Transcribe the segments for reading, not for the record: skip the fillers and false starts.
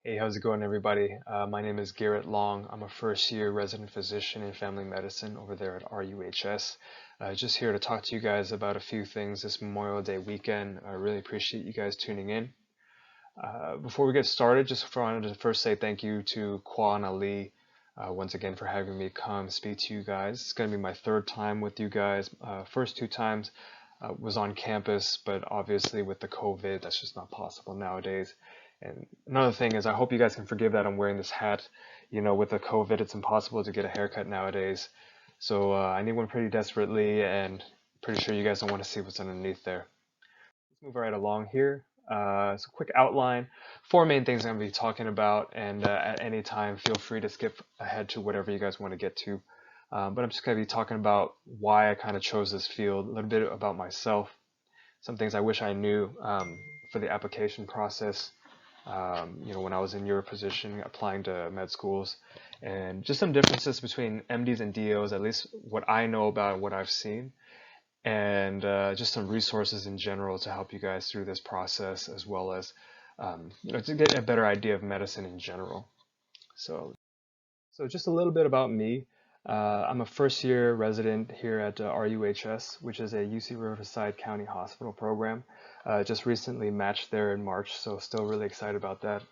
Hey, how's it going, everybody? My name is Garrett Long. I'm a first-year resident physician in family medicine over there at RUHS. Just here to talk to you guys about a few things this Memorial Day weekend. I really appreciate you guys tuning in. Before we get started, just wanted to first say thank you to Kwan Ali once again for having me come speak to you guys. It's going to be my third time with you guys. First two times was on campus, but obviously with the COVID, that's just not possible nowadays. And another thing is, I hope you guys can forgive that I'm wearing this hat. You know, with the COVID, it's impossible to get a haircut nowadays. So I need one pretty desperately, and pretty sure you guys don't want to see what's underneath there. Let's move right along here. So quick outline, four main things I'm going to be talking about, and at any time, feel free to skip ahead to whatever you guys want to get to. But I'm just going to be talking about why I kind of chose this field, a little bit about myself, some things I wish I knew for the application process, when I was in your position applying to med schools, and just some differences between MDs and DOs, at least what I know about and what I've seen, and just some resources in general to help you guys through this process, as well as to get a better idea of medicine in general. So, so just a little bit about me. I'm a first year resident here at RUHS, which is a UC Riverside County Hospital program. Just recently matched there in March, so still really excited about that.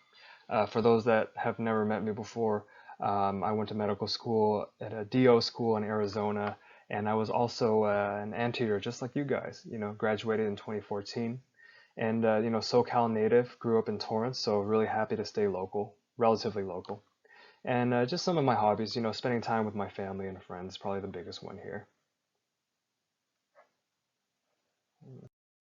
For those that have never met me before, I went to medical school at a DO school in Arizona, and I was also an anteater, just like you guys. Graduated in 2014, and SoCal native, grew up in Torrance, so really happy to stay local, relatively local. And just some of my hobbies, spending time with my family and friends, probably the biggest one here.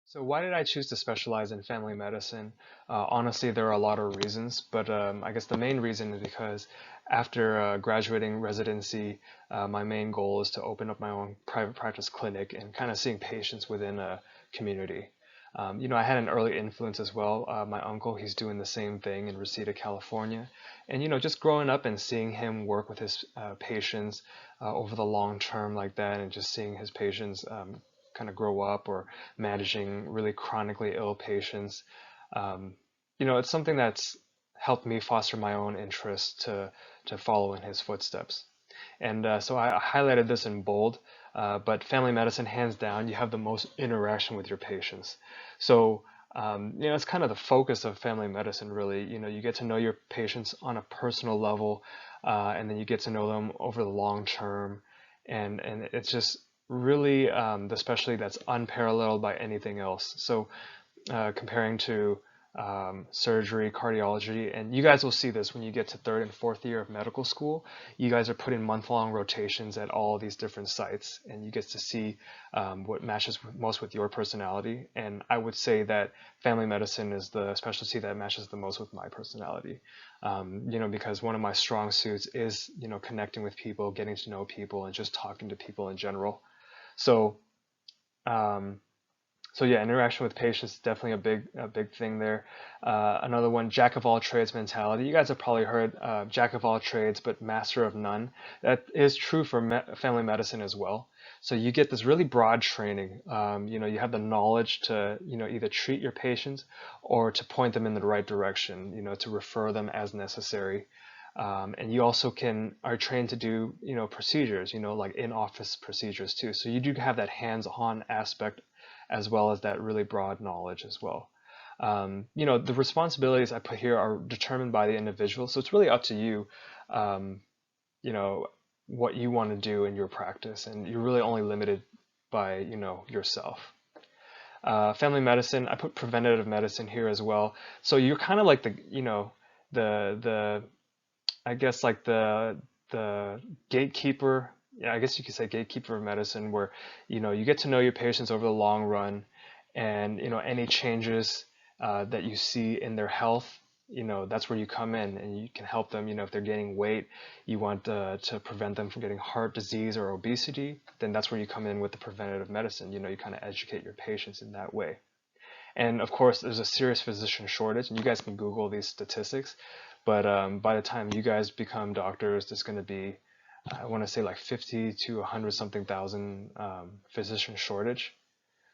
So why did I choose to specialize in family medicine? Honestly, there are a lot of reasons, but I guess the main reason is because after graduating residency, my main goal is to open up my own private practice clinic and kind of seeing patients within a community. I had an early influence as well. My uncle, he's doing the same thing in Reseda, California. And, just growing up and seeing him work with his patients over the long term like that, and just seeing his patients kind of grow up or managing really chronically ill patients. It's something that's helped me foster my own interest to follow in his footsteps. And so I highlighted this in bold, but family medicine, hands down, you have the most interaction with your patients. So, it's kind of the focus of family medicine, really. You get to know your patients on a personal level, and then you get to know them over the long term. And it's just really the specialty that's unparalleled by anything else. So, comparing to surgery, cardiology, and you guys will see this when you get to third and fourth year of medical school. You guys are put in month-long rotations at all these different sites, and you get to see what matches most with your personality. And I would say that family medicine is the specialty that matches the most with my personality. Because one of my strong suits is, connecting with people, getting to know people, and just talking to people in general. So, um, so yeah, interaction with patients is definitely a big thing there. Another one, jack of all trades mentality. You guys have probably heard jack of all trades, but master of none. That is true for family medicine as well. So you get this really broad training. You have the knowledge to, either treat your patients or to point them in the right direction. To refer them as necessary. And you also are trained to do, procedures, like in-office procedures too. So you do have that hands-on aspect as well as that really broad knowledge as well. The responsibilities I put here are determined by the individual, so it's really up to you, um, you know, what you want to do in your practice, and you're really only limited by, yourself. Family medicine, I put preventative medicine here as well. So you're kind of like the I guess like the gatekeeper. Yeah, I guess you could say gatekeeper of medicine, where you get to know your patients over the long run, and any changes that you see in their health, that's where you come in and you can help them. If they're gaining weight, you want to prevent them from getting heart disease or obesity, then that's where you come in with the preventative medicine. You kind of educate your patients in that way. And of course, there's a serious physician shortage, and you guys can Google these statistics. But by the time you guys become doctors, there's going to be, I want to say, like 50 to 100 something thousand physician shortage.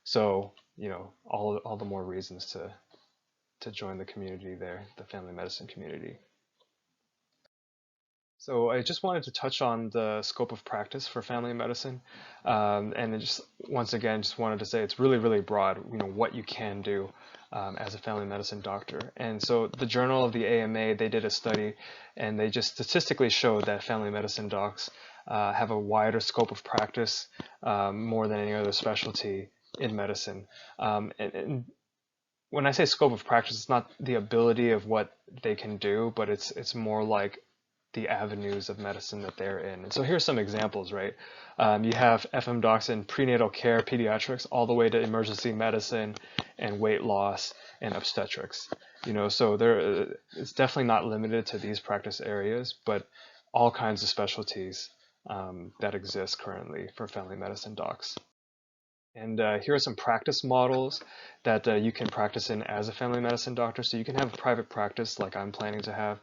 So, all the more reasons to join the community there, the family medicine community. So I just wanted to touch on the scope of practice for family medicine, and just once again, just wanted to say it's really, really broad. What you can do as a family medicine doctor. And so the Journal of the AMA, they did a study, and they just statistically showed that family medicine docs have a wider scope of practice more than any other specialty in medicine. And when I say scope of practice, it's not the ability of what they can do, but it's more like the avenues of medicine that they're in. And so here's some examples, right? You have FM docs in prenatal care, pediatrics, all the way to emergency medicine and weight loss and obstetrics. So it's definitely not limited to these practice areas, but all kinds of specialties that exist currently for family medicine docs. And here are some practice models that you can practice in as a family medicine doctor. So you can have a private practice like I'm planning to have,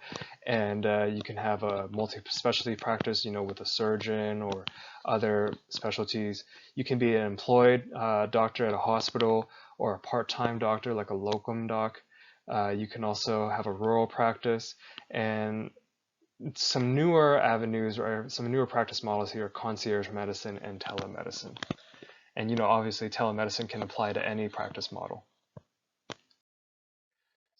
and you can have a multi-specialty practice, with a surgeon or other specialties. You can be an employed doctor at a hospital or a part-time doctor like a locum doc. You can also have a rural practice, and some newer avenues or some newer practice models here are concierge medicine and telemedicine. And obviously telemedicine can apply to any practice model.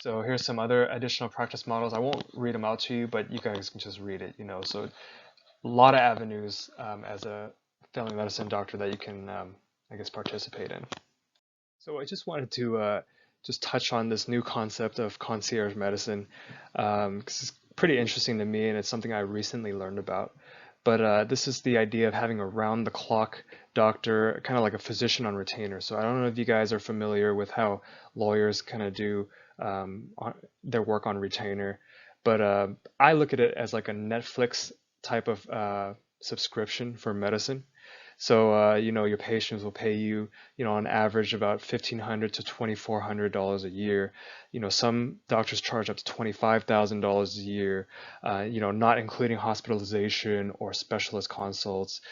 So here's some other additional practice models. I won't read them out to you, but you guys can just read it. So a lot of avenues as a family medicine doctor that you can, I guess, participate in. So I just wanted to just touch on this new concept of concierge medicine, because it's pretty interesting to me, and it's something I recently learned about. But this is the idea of having a round-the-clock doctor, kind of like a physician on retainer. So I don't know if you guys are familiar with how lawyers kind of do their work on retainer, but I look at it as like a Netflix type of subscription for medicine. So your patients will pay you, on average about $1,500 to $2,400 a year. Some doctors charge up to $25,000 a year, not including hospitalization or specialist consults.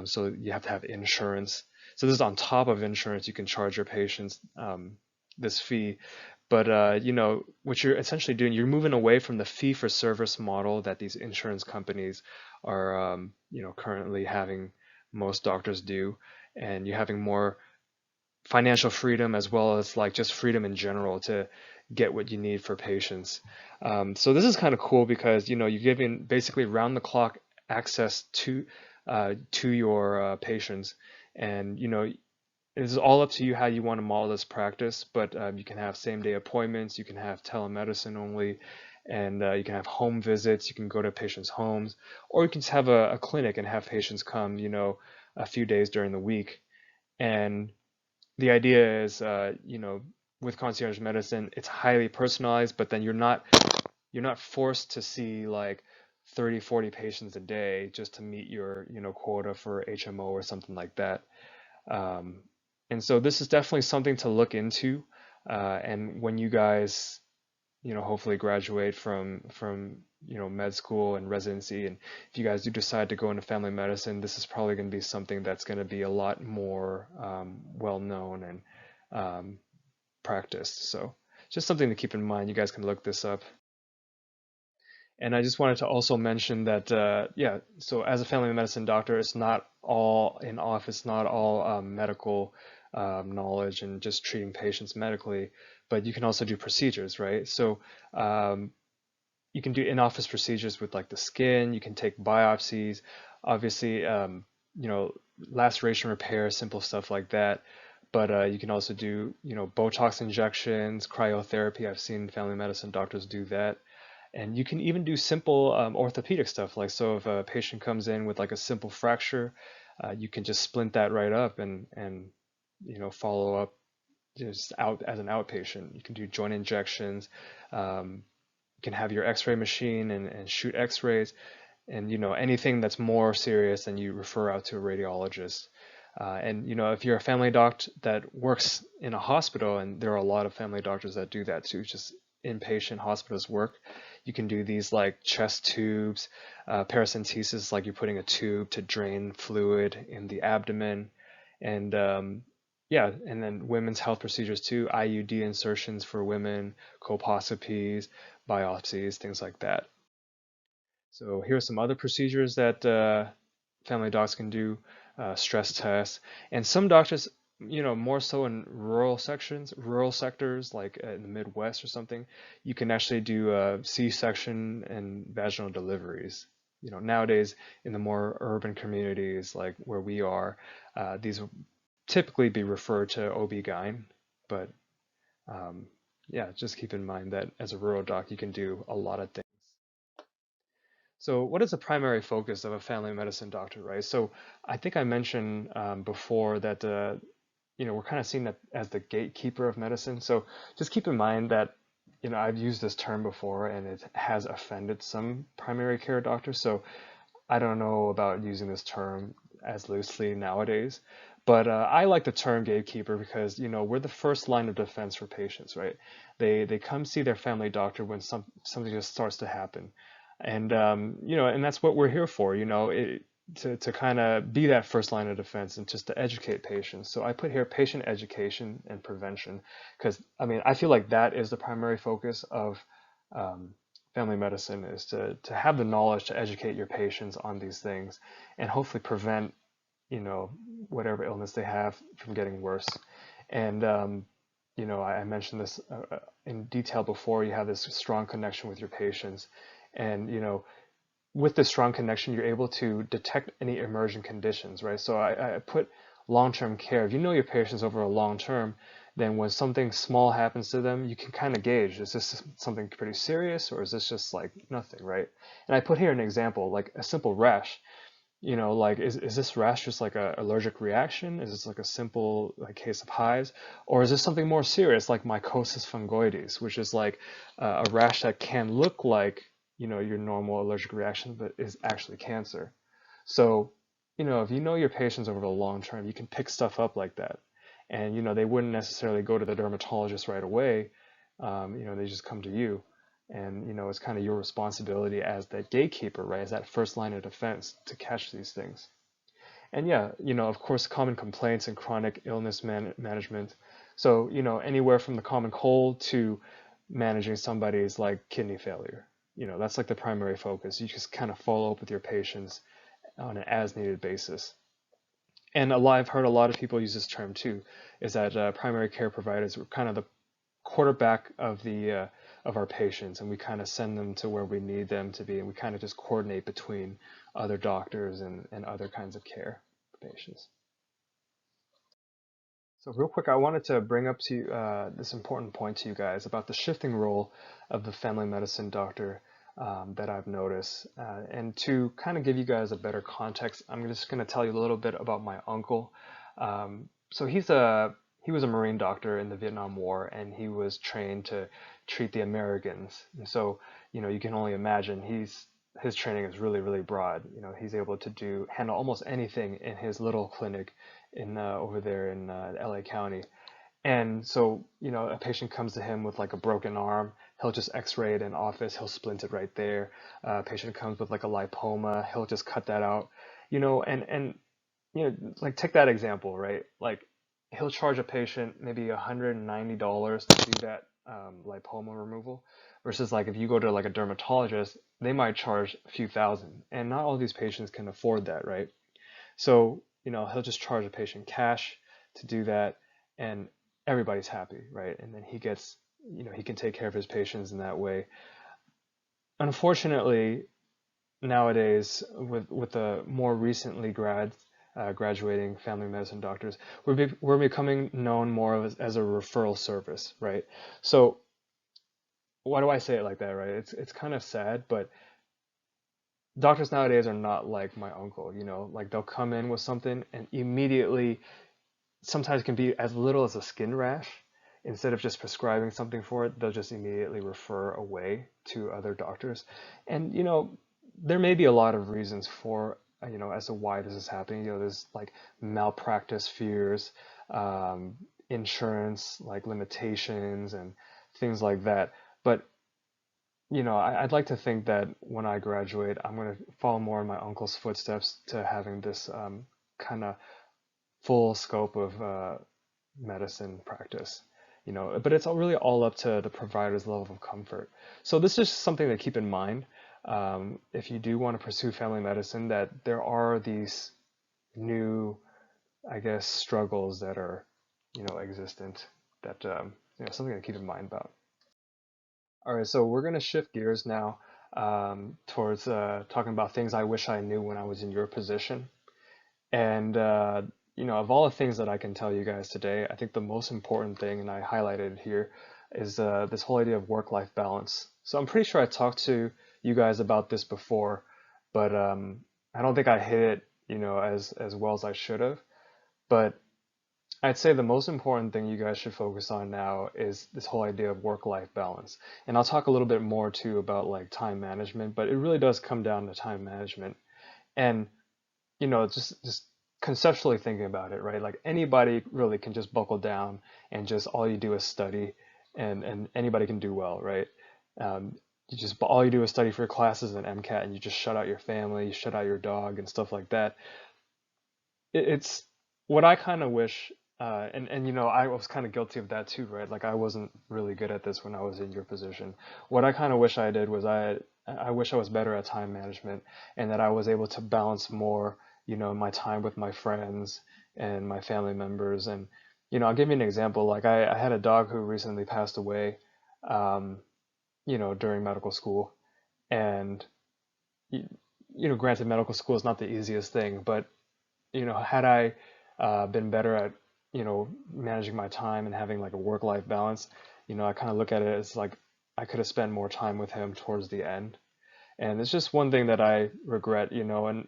So you have to have insurance. So this is on top of insurance. You can charge your patients this fee. But what you're essentially doing, you're moving away from the fee-for-service model that these insurance companies are, currently having most doctors do, and you're having more financial freedom as well as like just freedom in general to get what you need for patients. So this is kind of cool because you're giving basically round the clock access to your patients, and it's all up to you how you want to model this practice, but you can have same day appointments, you can have telemedicine only, and you can have home visits, you can go to patients' homes, or you can just have a clinic and have patients come, a few days during the week. And the idea is, with concierge medicine, it's highly personalized, but then you're not forced to see like 30, 40 patients a day just to meet your, quota for HMO or something like that. Um, and so this is definitely something to look into. And when you guys, hopefully graduate from med school and residency, and if you guys do decide to go into family medicine, this is probably going to be something that's going to be a lot more well known and practiced. So just something to keep in mind. You guys can look this up. And I just wanted to also mention that, yeah, so as a family medicine doctor, it's not all in office, not all medical knowledge and just treating patients medically, but you can also do procedures, right? So you can do in-office procedures with like the skin, you can take biopsies, obviously, laceration repair, simple stuff like that. But you can also do, Botox injections, cryotherapy. I've seen family medicine doctors do that. And you can even do simple orthopedic stuff. Like, so if a patient comes in with like a simple fracture, you can just splint that right up and follow up just out as an outpatient. You can do joint injections. You can have your X-ray machine and shoot X-rays, and anything that's more serious, then you refer out to a radiologist. And if you're a family doc that works in a hospital, and there are a lot of family doctors that do that too, just inpatient hospitalist work, you can do these like chest tubes, paracentesis, like you're putting a tube to drain fluid in the abdomen, and yeah, and then women's health procedures too, IUD insertions for women, colposcopies, biopsies, things like that. So here are some other procedures that family docs can do, stress tests, and some doctors, more so in rural sectors like in the Midwest or something, you can actually do C-section and vaginal deliveries. Nowadays in the more urban communities like where we are, these will typically be referred to OB-GYN, but um, yeah, just keep in mind that as a rural doc, you can do a lot of things. So, what is the primary focus of a family medicine doctor, right? So, I think I mentioned before that we're kind of seen that as the gatekeeper of medicine. So, just keep in mind that I've used this term before, and it has offended some primary care doctors. So, I don't know about using this term as loosely nowadays, but I like the term gatekeeper because we're the first line of defense for patients, right? They come see their family doctor when something just starts to happen, and and that's what we're here for, to kind of be that first line of defense and just to educate patients. So I put here patient education and prevention because I feel like that is the primary focus of um, family medicine is to have the knowledge to educate your patients on these things and hopefully prevent, you know, whatever illness they have from getting worse. And, I mentioned this in detail before. You have this strong connection with your patients. And, with this strong connection, you're able to detect any emergent conditions, right? So I put long-term care. If you know your patients over a long term, then when something small happens to them, you can kind of gauge, is this something pretty serious or is this just like nothing, right? And I put here an example, like a simple rash. Like is this rash just like a allergic reaction? Is this like a simple like case of hives, or is this something more serious like mycosis fungoides, which is like a rash that can look like your normal allergic reaction, but is actually cancer. So if you know your patients over the long term, you can pick stuff up like that, and they wouldn't necessarily go to the dermatologist right away. They just come to you, and it's kind of your responsibility as that gatekeeper, right, as that first line of defense to catch these things. And yeah, of course, common complaints and chronic illness management. So anywhere from the common cold to managing somebody's like kidney failure. That's like the primary focus. You just kind of follow up with your patients on an as needed basis. And I've heard a lot of people use this term too, is that primary care providers are kind of the quarterback of our patients, and we kind of send them to where we need them to be, and we kind of just coordinate between other doctors and other kinds of care for patients. So real quick, I wanted to bring up to you this important point to you guys about the shifting role of the family medicine doctor that I've noticed. And to kind of give you guys a better context, I'm just going to tell you a little bit about my uncle. So he was a Marine doctor in the Vietnam War, and he was trained to treat the Americans. And so, you can only imagine his training is really, really broad. He's able to handle almost anything in his little clinic in over there in LA County. And so, a patient comes to him with like a broken arm, he'll just x-ray it in office, he'll splint it right there. A patient comes with like a lipoma, he'll just cut that out. And like take that example, right? Like he'll charge a patient maybe $190 to do that lipoma removal, versus like if you go to like a dermatologist, they might charge a few thousand, and not all these patients can afford that, right? So, he'll just charge a patient cash to do that, and everybody's happy, right? And then he can take care of his patients in that way. Unfortunately, nowadays, with the more recently graduating family medicine doctors, we're becoming known more as a referral service, right? So, why do I say it like that, right? It's kind of sad, but doctors nowadays are not like my uncle, like they'll come in with something and immediately, sometimes it can be as little as a skin rash. Instead of just prescribing something for it, they'll just immediately refer away to other doctors. And, there may be a lot of reasons for, as to why this is happening. There's like malpractice fears, insurance, like limitations and things like that. But I'd like to think that when I graduate, I'm going to follow more in my uncle's footsteps to having this kind of full scope of medicine practice, but it's all really all up to the provider's level of comfort. So this is something to keep in mind. If you do want to pursue family medicine, that there are these new, I guess, struggles that are, existent that, something to keep in mind about. All right, so we're going to shift gears now towards talking about things I wish I knew when I was in your position. And, of all the things that I can tell you guys today, I think the most important thing, and I highlighted here, is this whole idea of work-life balance. So I'm pretty sure I talked to you guys about this before, but I don't think I hit it, as well as I should have. But I'd say the most important thing you guys should focus on now is this whole idea of work-life balance. And I'll talk a little bit more too about like time management, but it really does come down to time management. And just conceptually thinking about it, right? Like anybody really can just buckle down and just all you do is study, and anybody can do well, right? You just all you do is study for your classes and MCAT, and you just shut out your family, you shut out your dog, and stuff like that. It's what I kind of wish, and I was kind of guilty of that too, right? Like I wasn't really good at this when I was in your position. What I kind of wish I did was I wish I was better at time management, and that I was able to balance more, my time with my friends and my family members. And I'll give you an example. Like I had a dog who recently passed away, um, during medical school, and y- granted, medical school is not the easiest thing, but had I been better at, managing my time and having like a work-life balance, I kind of look at it as like I could have spent more time with him towards the end. And it's just one thing that I regret, and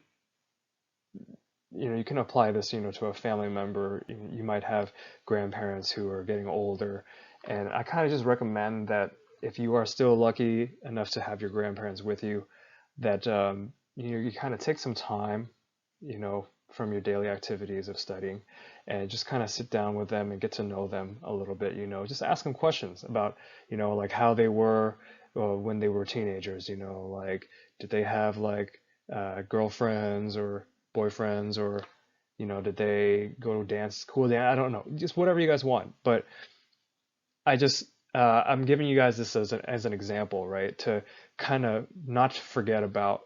you can apply this, to a family member. You might have grandparents who are getting older, and I kind of just recommend that if you are still lucky enough to have your grandparents with you, that you kind of take some time, from your daily activities of studying, and just kind of sit down with them and get to know them a little bit. Just ask them questions about, like how they were when they were teenagers. Like did they have like girlfriends or boyfriends, or did they go to dance school? I don't know, just whatever you guys want. But I just I'm giving you guys this as an example, right? To kind of not forget about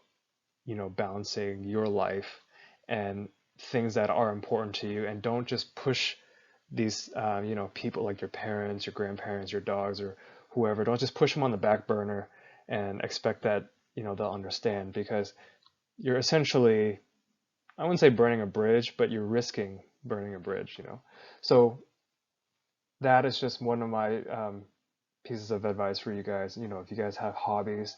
balancing your life and things that are important to you, and don't just push these people like your parents, your grandparents, your dogs, or whoever. Don't just push them on the back burner and expect that they'll understand, because you're essentially, I wouldn't say burning a bridge, but you're risking burning a bridge. So that is just one of my pieces of advice for you guys. If you guys have hobbies,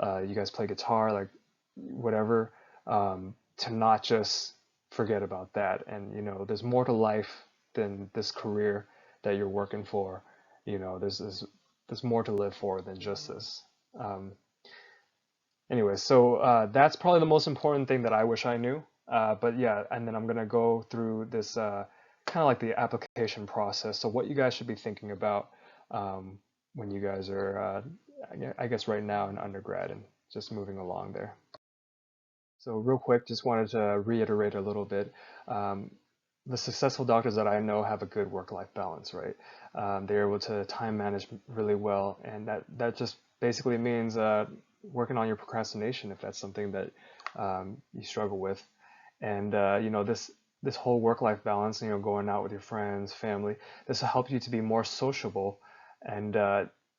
you guys play guitar, like whatever, to not just forget about that. And there's more to life than this career that you're working for. There's more to live for than just this. Um, Anyway, so that's probably the most important thing that I wish I knew. But yeah, and then I'm gonna go through this kind of like the application process. So what you guys should be thinking about when you guys are, I guess, right now in undergrad and just moving along there. So real quick, just wanted to reiterate a little bit. Um, the successful doctors that I know have a good work-life balance, right? They're able to time manage really well, and that just basically means working on your procrastination if that's something that you struggle with. And this whole work-life balance, going out with your friends, family, this will help you to be more sociable, and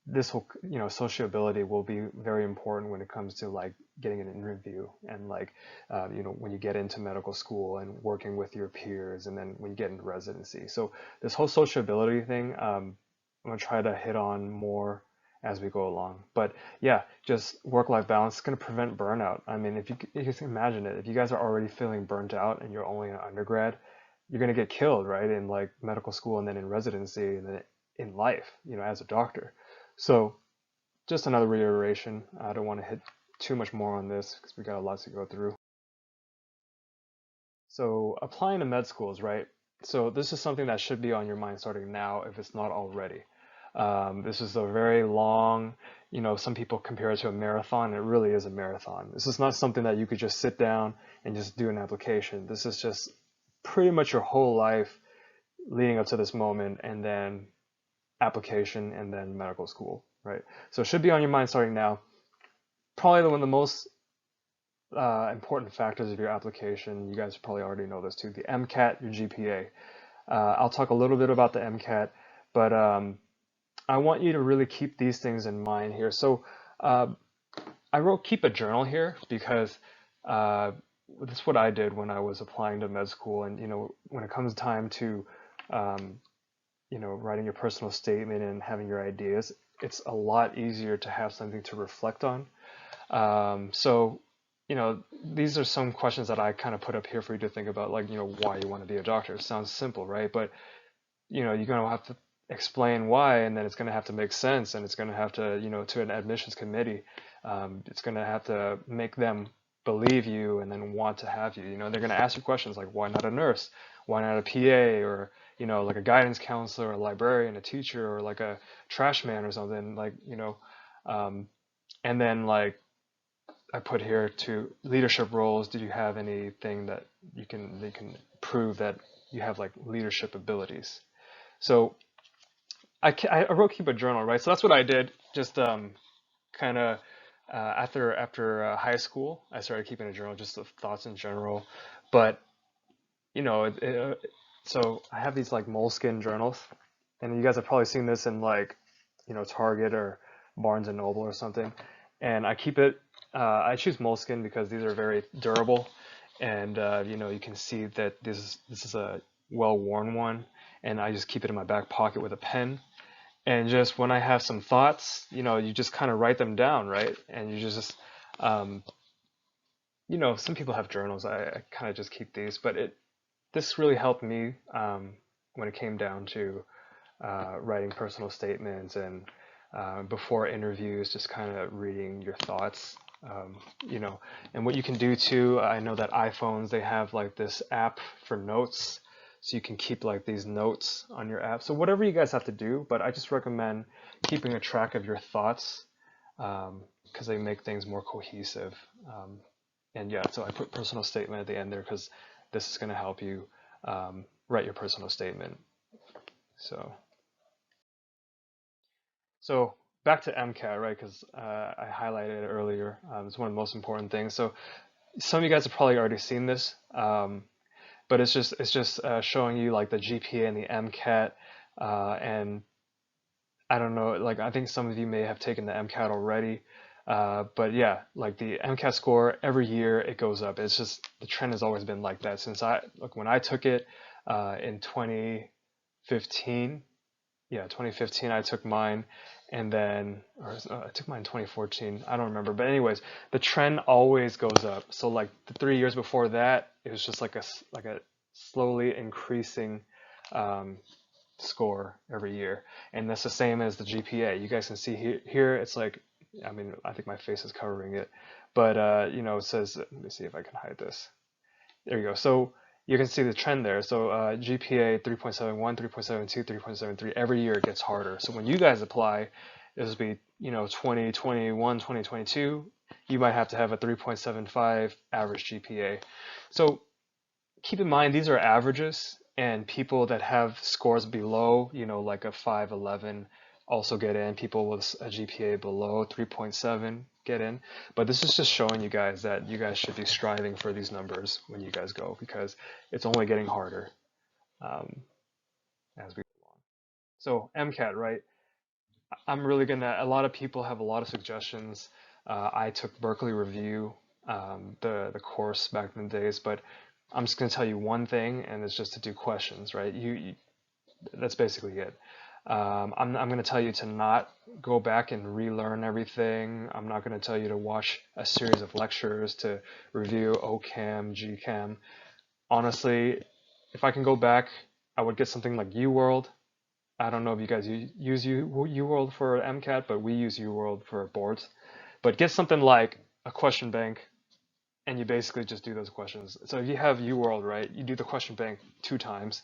this will, sociability will be very important when it comes to like getting an interview, and like when you get into medical school and working with your peers, and then when you get into residency. So this whole sociability thing, I'm gonna try to hit on more as we go along. But yeah, just work-life balance is going to prevent burnout. I mean, if you can imagine it, if you guys are already feeling burnt out and you're only an undergrad, you're going to get killed, right? In like medical school, and then in residency, and then in life, as a doctor. So just another reiteration. I don't want to hit too much more on this because we got a lot to go through. So applying to med schools, right? So this is something that should be on your mind starting now if it's not already. This is a very long, some people compare it to a marathon. It really is a marathon. This is not something that you could just sit down and just do an application. This is just pretty much your whole life, leading up to this moment, and then application, and then medical school, right? So it should be on your mind starting now. Probably one of the most important factors of your application, you guys probably already know this too, the MCAT, your GPA. I'll talk a little bit about the MCAT, but I want you to really keep these things in mind here. So uh, I wrote keep a journal here because uh, that's what I did when I was applying to med school. And when it comes time to um, writing your personal statement and having your ideas, it's a lot easier to have something to reflect on. So, these are some questions that I kind of put up here for you to think about, like, why you want to be a doctor. It sounds simple, right? But, you're going to have to explain why, and then it's going to have to make sense, and it's going to have to, to an admissions committee, it's going to have to make them believe you and then want to have you. They're going to ask you questions like, why not a nurse? Why not a PA? Or, like a guidance counselor, a librarian, a teacher, or like a trash man or something, like, and then like, I put here to leadership roles. Did you have anything that they can prove that you have like leadership abilities? So I wrote keep a journal, right? So that's what I did. Just kind of after high school, I started keeping a journal, just of thoughts in general. But so I have these like moleskin journals, and you guys have probably seen this in like Target or Barnes and Noble or something. And I keep it. I choose moleskin because these are very durable, and you can see that this is a well-worn one, and I just keep it in my back pocket with a pen. And just when I have some thoughts, you just kind of write them down, right? And you just um, some people have journals. I kind of just keep these, but this really helped me when it came down to writing personal statements and before interviews, just kind of reading your thoughts. Um, and what you can do too, I know that iPhones, they have like this app for notes. So you can keep like these notes on your app. So whatever you guys have to do, but I just recommend keeping a track of your thoughts because they make things more cohesive. And yeah, so I put personal statement at the end there because this is going to help you write your personal statement. So, so back to MCAT, right? Because I highlighted it earlier. It's one of the most important things. So some of you guys have probably already seen this, but it's just showing you like the GPA and the MCAT, and I don't know, like I think some of you may have taken the MCAT already, but yeah, like the MCAT score every year it goes up. It's just the trend has always been like that since when I took it in 2015. Yeah, 2015 I took mine, and then I took mine in 2014. I don't remember, but anyways, the trend always goes up. So like the 3 years before that, it was just like a slowly increasing um, score every year, and that's the same as the GPA. You guys can see here it's like, I mean, I think my face is covering it, but it says, let me see if I can hide this. There you go. So you can see the trend there. So GPA 3.71, 3.72, 3.73. Every year it gets harder. So when you guys apply, this will be 2021, 2022. You might have to have a 3.75 average GPA. So keep in mind these are averages, and people that have scores below, like a 511 also get in. People with a GPA below 3.7 get in. But this is just showing you guys that you guys should be striving for these numbers when you guys go, because it's only getting harder um, as we go on. So MCAT, right? I'm really gonna. A lot of people have a lot of suggestions. I took Berkeley Review, the course back in the days, but I'm just gonna tell you one thing, and it's just to do questions, right? That's basically it. I'm gonna tell you to not go back and relearn everything. I'm not gonna tell you to watch a series of lectures to review OChem, GChem. Honestly, if I can go back, I would get something like UWorld. I don't know if you guys use UWorld for MCAT, but we use UWorld for boards. But get something like a question bank, and you basically just do those questions. So if you have UWorld, right, you do the question bank 2 times,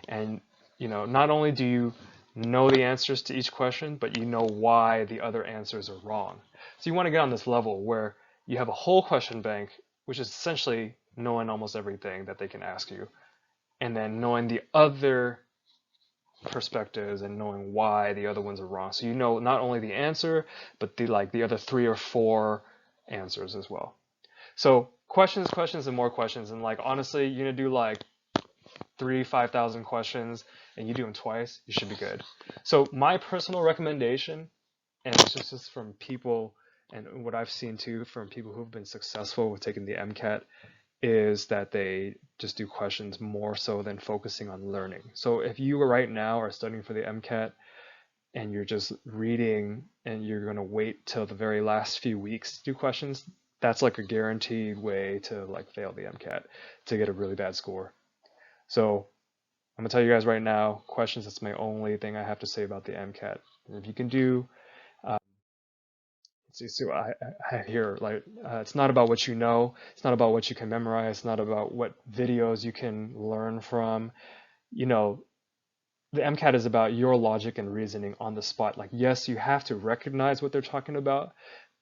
and not only do you know the answers to each question, but you know why the other answers are wrong. So you want to get on this level where you have a whole question bank, which is essentially knowing almost everything that they can ask you, and then knowing the other perspectives and knowing why the other ones are wrong. So you know not only the answer, but the other 3 or 4 answers as well. So questions, questions, and more questions. And like honestly, you're gonna do like 5,000 questions, and you do them twice, you should be good. So my personal recommendation, and it's just from people and what I've seen too from people who've been successful with taking the MCAT, is that they just do questions more so than focusing on learning. So if you right now are studying for the MCAT and you're just reading and you're going to wait till the very last few weeks to do questions, that's like a guaranteed way to like fail the MCAT to get a really bad score. So I'm gonna tell you guys right now, questions, that's my only thing I have to say about the MCAT. And if you can do, uh, see what I have here, like, it's not about what you know, it's not about what you can memorize, it's not about what videos you can learn from. You know, the MCAT is about your logic and reasoning on the spot. Like, yes, you have to recognize what they're talking about,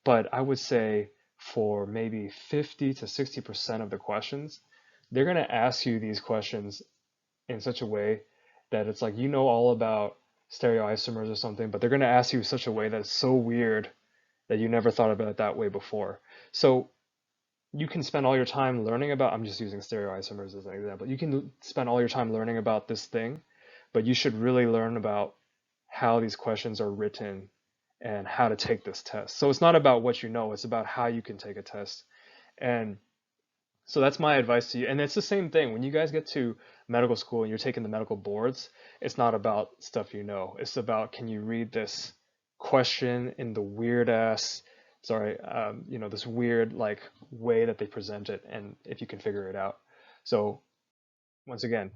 but I would say for maybe 50 to 60% of the questions, they're going to ask you these questions in such a way that it's like you know all about stereoisomers or something, but they're going to ask you in such a way that's so weird that you never thought about it that way before. So you can spend all your time learning about, I'm just using stereoisomers as an example. You can spend all your time learning about this thing, but you should really learn about how these questions are written and how to take this test. So it's not about what you know, it's about how you can take a test. And so that's my advice to you. And it's the same thing when you guys get to medical school and you're taking the medical boards, it's not about stuff you know. It's about can you read this question in the weird ass, sorry, this weird like way that they present it, and if you can figure it out. So once again,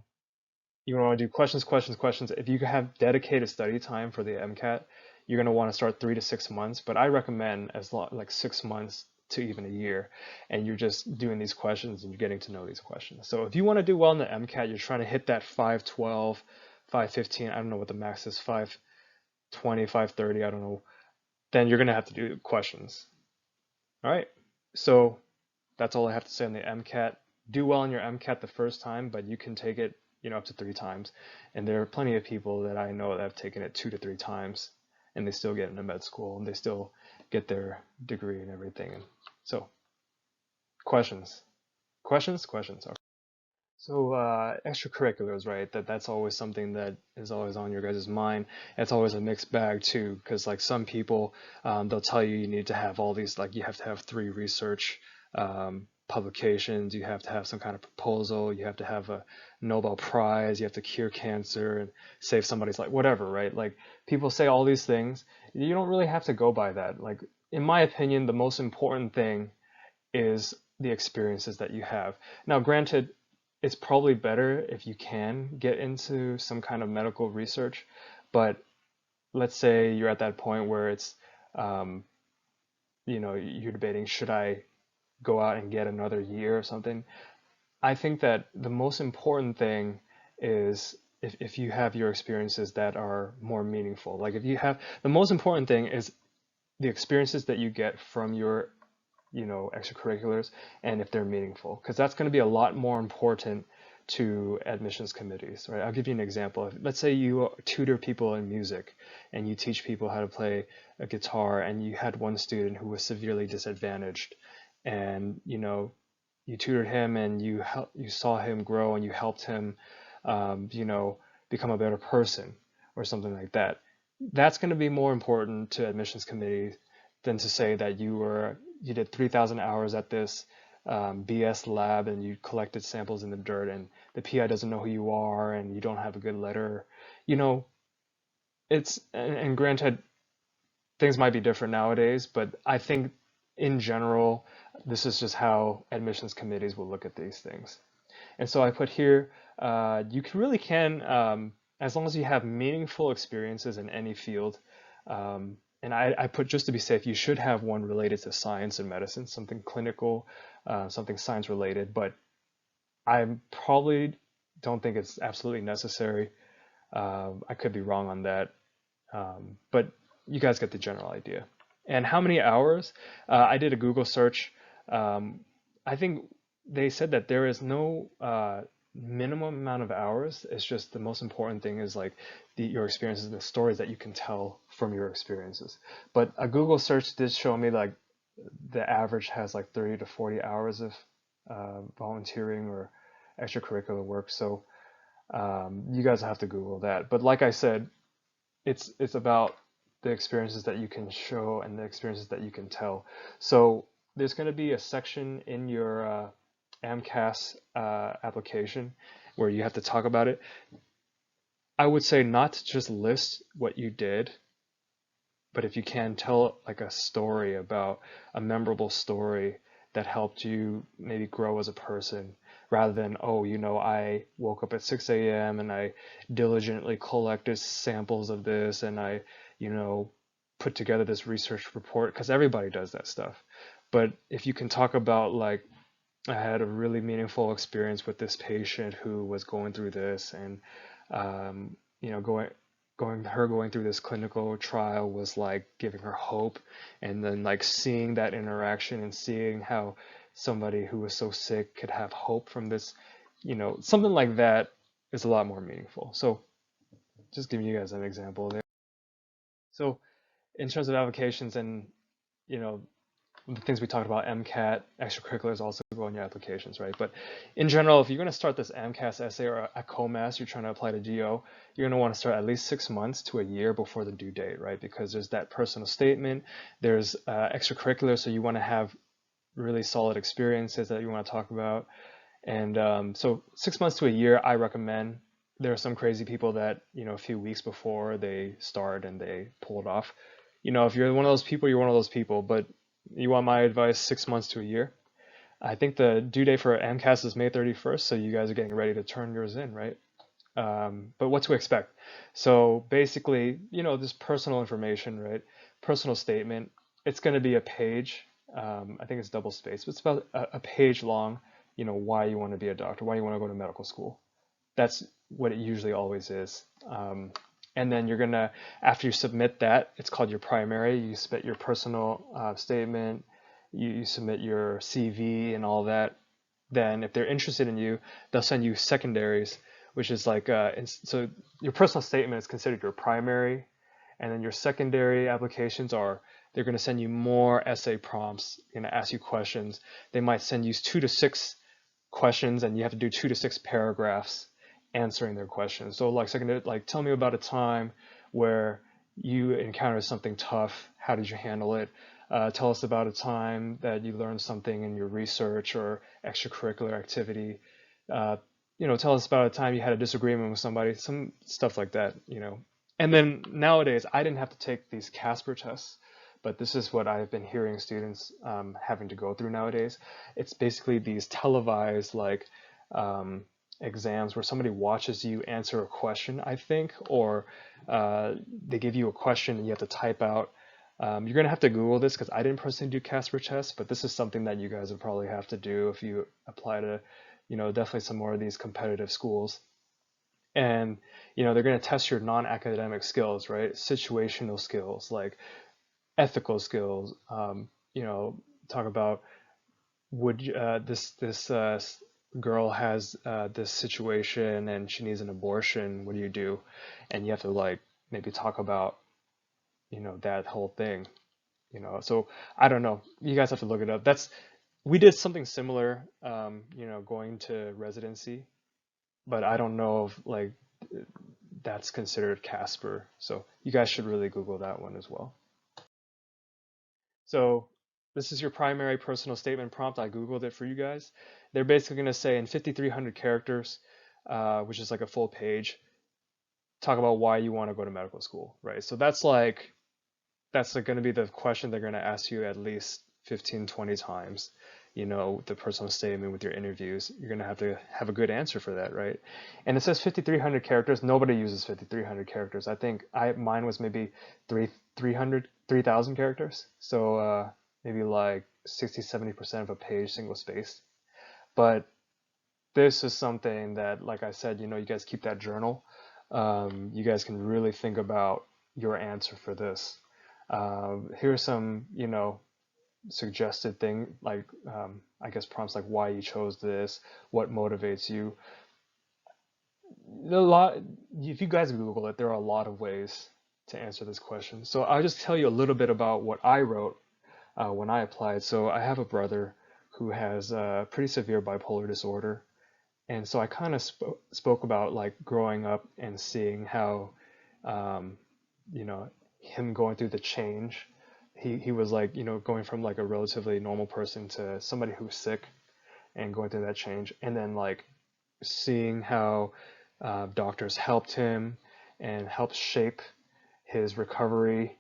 you want to do questions, questions, questions. If you have dedicated study time for the MCAT, you're going to want to start 3 to 6 months, but I recommend as long like 6 months to even a year, and you're just doing these questions and you're getting to know these questions. So if you want to do well in the MCAT, you're trying to hit that 512, 515, I don't know what the max is, 520, 530, I don't know, then you're going to have to do questions. All right. So that's all I have to say on the MCAT. Do well on your MCAT the first time, but you can take it, up to 3 times. And there are plenty of people that I know that have taken it 2 to 3 times, and they still get into med school and they still get their degree and everything. And so, questions, questions, questions. Okay. So extracurriculars, right? That's always something that is always on your guys' mind. It's always a mixed bag too, because like some people, they'll tell you you need to have all these, like you have to have 3 research publications, you have to have some kind of proposal, you have to have a Nobel Prize, you have to cure cancer and save somebody's life, whatever, right? Like people say all these things. You don't really have to go by that. Like in my opinion, the most important thing is the experiences that you have. Now, granted, it's probably better if you can get into some kind of medical research, but let's say you're at that point where it's, um, you're debating, should I go out and get another year or something? I think that the most important thing is if you have your experiences that are more meaningful. Like if you have, the most important thing is the experiences that you get from your extracurriculars, and if they're meaningful, because that's going to be a lot more important to admissions committees, right? I'll give you an example. Let's say you tutor people in music and you teach people how to play a guitar, and you had one student who was severely disadvantaged, and you tutored him and you saw him grow and you helped him become a better person or something like that. That's going to be more important to admissions committees than to say that you did 3,000 hours at this BS lab and you collected samples in the dirt and the PI doesn't know who you are and you don't have a good letter. You know, and granted, things might be different nowadays, but I think in general, this is just how admissions committees will look at these things. And so I put here, you really can, as long as you have meaningful experiences in any field, and I put, just to be safe, you should have one related to science and medicine, something clinical, something science related, but I probably don't think it's absolutely necessary. I could be wrong on that, but you guys get the general idea. And how many hours? I did a Google search. I think they said that there is no minimum amount of hours. It's just the most important thing is like your experiences and the stories that you can tell from your experiences. But a Google search did show me like the average has like 30 to 40 hours of volunteering or extracurricular work. So you guys have to Google that. But like I said, it's about the experiences that you can show and the experiences that you can tell. So there's going to be a section in your AMCAS application where you have to talk about it. I would say not to just list what you did, but if you can tell like a story about a memorable story that helped you maybe grow as a person rather than, oh, I woke up at 6 a.m. and I diligently collected samples of this and I, you know, put together this research report because everybody does that stuff. But if you can talk about like, I had a really meaningful experience with this patient who was going through this, and um, you know, going through this clinical trial was like giving her hope, and then like seeing that interaction and seeing how somebody who was so sick could have hope from this, something like that is a lot more meaningful. So just giving you guys an example there. So in terms of applications and you know the things we talked about, MCAT, extracurriculars also go in your applications, right? But in general, if you're going to start this MCAS essay or a COMAS, you're trying to apply to DO, you're going to want to start at least 6 months to a year before the due date, right? Because there's that personal statement, there's extracurricular, so you want to have really solid experiences that you want to talk about. And so 6 months to a year, I recommend. There are some crazy people that, a few weeks before they start and they pull it off. If you're one of those people, you're one of those people. But you want my advice, 6 months to a year. I think the due date for AMCAS is May 31st, so you guys are getting ready to turn yours in, right? But what to expect? So basically, this personal information, right? Personal statement. It's going to be a page. I think it's double spaced, but it's about a page long. Why you want to be a doctor, why you want to go to medical school. That's what it usually always is. And then you're gonna, after you submit that, it's called your primary. You submit your personal statement, you submit your CV and all that. Then if they're interested in you, they'll send you secondaries, which is like, so your personal statement is considered your primary, and then your secondary applications are, they're going to send you more essay prompts, going to ask you questions. They might send you 2 to 6 questions, and you have to do 2 to 6 paragraphs answering their questions. So like second, like tell me about a time where you encountered something tough. How did you handle it? Tell us about a time that you learned something in your research or extracurricular activity. Tell us about a time you had a disagreement with somebody, some stuff like that. And then nowadays, I didn't have to take these Casper tests, but this is what I've been hearing students having to go through nowadays. It's basically these televised like exams where somebody watches you answer a question, I think, or they give you a question and you have to type out. You're going to have to Google this because I didn't personally do Casper tests, but this is something that you guys would probably have to do if you apply to, definitely some more of these competitive schools. And, they're going to test your non-academic skills, right? Situational skills, like ethical skills, talk about would this girl has this situation and she needs an abortion, what do you do? And you have to like maybe talk about that whole thing. So I don't know, you guys have to look it up. We did something similar, going to residency, but I don't know if like that's considered Casper, so you guys should really Google that one as well. So this is your primary personal statement prompt. I Googled it for you guys. They're basically going to say in 5,300 characters, which is like a full page, talk about why you want to go to medical school, right? So that's like going to be the question they're going to ask you at least 15, 20 times. The personal statement with your interviews, you're going to have a good answer for that, right? And it says 5,300 characters. Nobody uses 5,300 characters. I think mine was maybe 3,000 characters. So maybe like 60, 70% of a page single spaced. But this is something that, like I said, you guys keep that journal. You guys can really think about your answer for this. Here's some, suggested thing, like I guess prompts like why you chose this, what motivates you. a lot, if you guys Google it, there are a lot of ways to answer this question. So I'll just tell you a little bit about what I wrote when I applied. So I have a brother who has pretty severe bipolar disorder. And so I kind of spoke about like growing up and seeing how, um, you know, him going through the change. He was like, going from like a relatively normal person to somebody who's sick and going through that change. And then like seeing how doctors helped him and helped shape his recovery,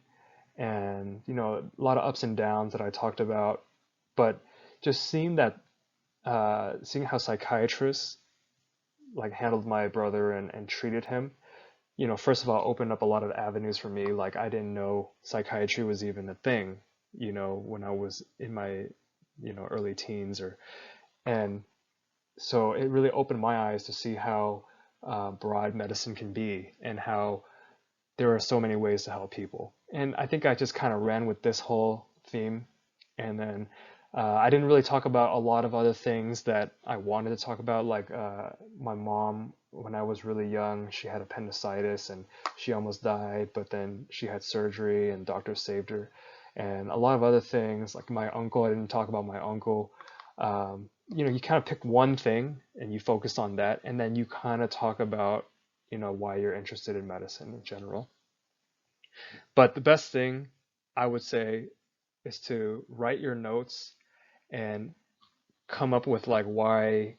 and a lot of ups and downs that I talked about, but just seeing how psychiatrists like handled my brother and treated him, first of all opened up a lot of avenues for me. Like I didn't know psychiatry was even a thing, when I was in my early teens, or and so it really opened my eyes to see how broad medicine can be, and how there are so many ways to help people. And I think I just kind of ran with this whole theme. And then I didn't really talk about a lot of other things that I wanted to talk about, like my mom, when I was really young, she had appendicitis and she almost died, but then she had surgery and doctors saved her. And a lot of other things, like my uncle, I didn't talk about my uncle. You kind of pick one thing and you focus on that, and then you kind of talk about, why you're interested in medicine in general. But the best thing I would say is to write your notes and come up with like why,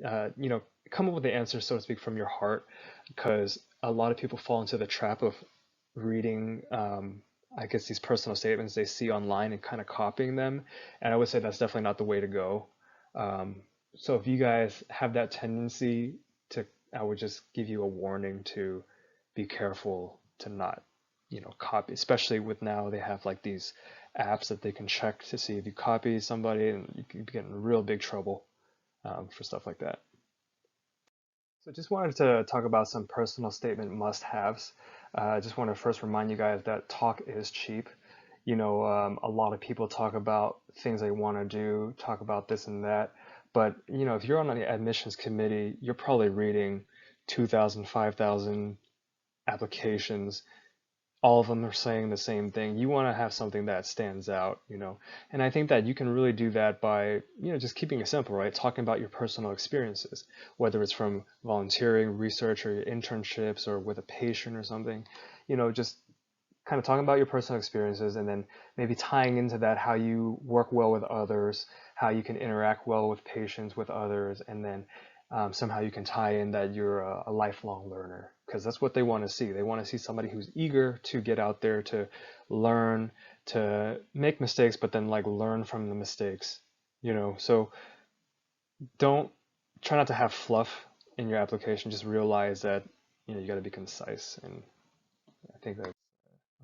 uh, you know, come up with the answer, so to speak, from your heart, because a lot of people fall into the trap of reading, I guess, these personal statements they see online and kind of copying them. And I would say that's definitely not the way to go. Um, so if you guys have that tendency to, I would just give you a warning to be careful to not, copy, especially with now they have like these apps that they can check to see if you copy somebody, and you can get in real big trouble for stuff like that. So just wanted to talk about some personal statement must-haves. I just want to first remind you guys that talk is cheap. A lot of people talk about things they want to do, talk about this and that. But, if you're on the admissions committee, you're probably reading 2,000, 5,000 applications. All of them are saying the same thing. You want to have something that stands out. And I think that you can really do that by, just keeping it simple, right? Talking about your personal experiences, whether it's from volunteering, research, or your internships, or with a patient or something. Just kind of talking about your personal experiences, and then maybe tying into that how you work well with others, how you can interact well with patients, with others, and then somehow you can tie in that you're a lifelong learner, because that's what they want to see. They want to see somebody who's eager to get out there to learn, to make mistakes, but then like learn from the mistakes. So don't try not to have fluff in your application. Just realize that you got to be concise, and I think that.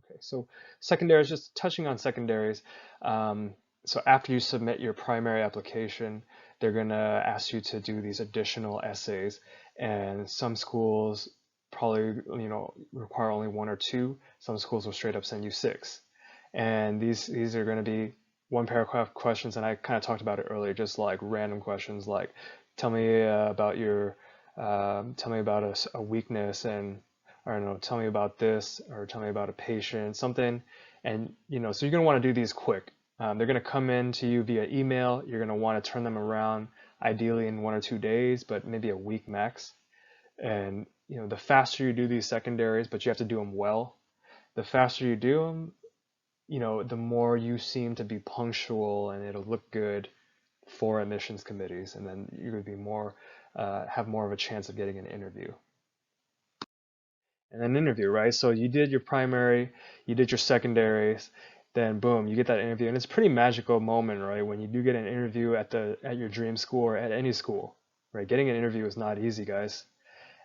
Okay, so secondaries, just touching on secondaries. So after you submit your primary application, they're going to ask you to do these additional essays, and some schools probably, require only one or two. Some schools will straight up send you six. And these are going to be one paragraph questions, and I kind of talked about it earlier, just like random questions like, tell me about tell me about a weakness, and I don't know, tell me about this, or tell me about a patient, something. And, so you're going to want to do these quick. They're going to come in to you via email. You're going to want to turn them around, ideally in 1 or 2 days, but maybe a week max. And, the faster you do these secondaries, but you have to do them well, the faster you do them, the more you seem to be punctual, and it'll look good for admissions committees. And then you're going to be have more of a chance of getting an interview. And an interview, right? So you did your primary, you did your secondaries, then boom, you get that interview, and it's a pretty magical moment, right? When you do get an interview at your dream school, or at any school, right? Getting an interview is not easy, guys.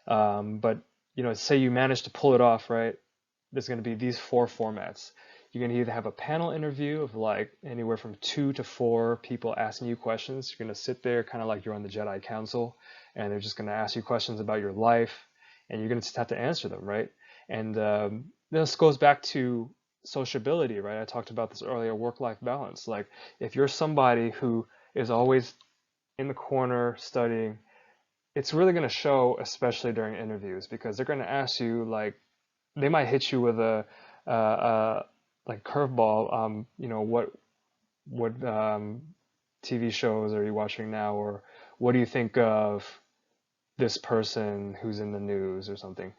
But say you manage to pull it off, right? There's going to be these four formats. You're going to either have a panel interview of like anywhere from 2 to 4 people asking you questions. You're going to sit there kind of like you're on the Jedi Council, and they're just going to ask you questions about your life, and you're going to just have to answer them, right? And this goes back to sociability, right? I talked about this earlier, work-life balance. Like if you're somebody who is always in the corner studying, it's really going to show, especially during interviews, because they're going to ask you like, they might hit you with a like curveball. What TV shows are you watching now, or what do you think of this person who's in the news or something?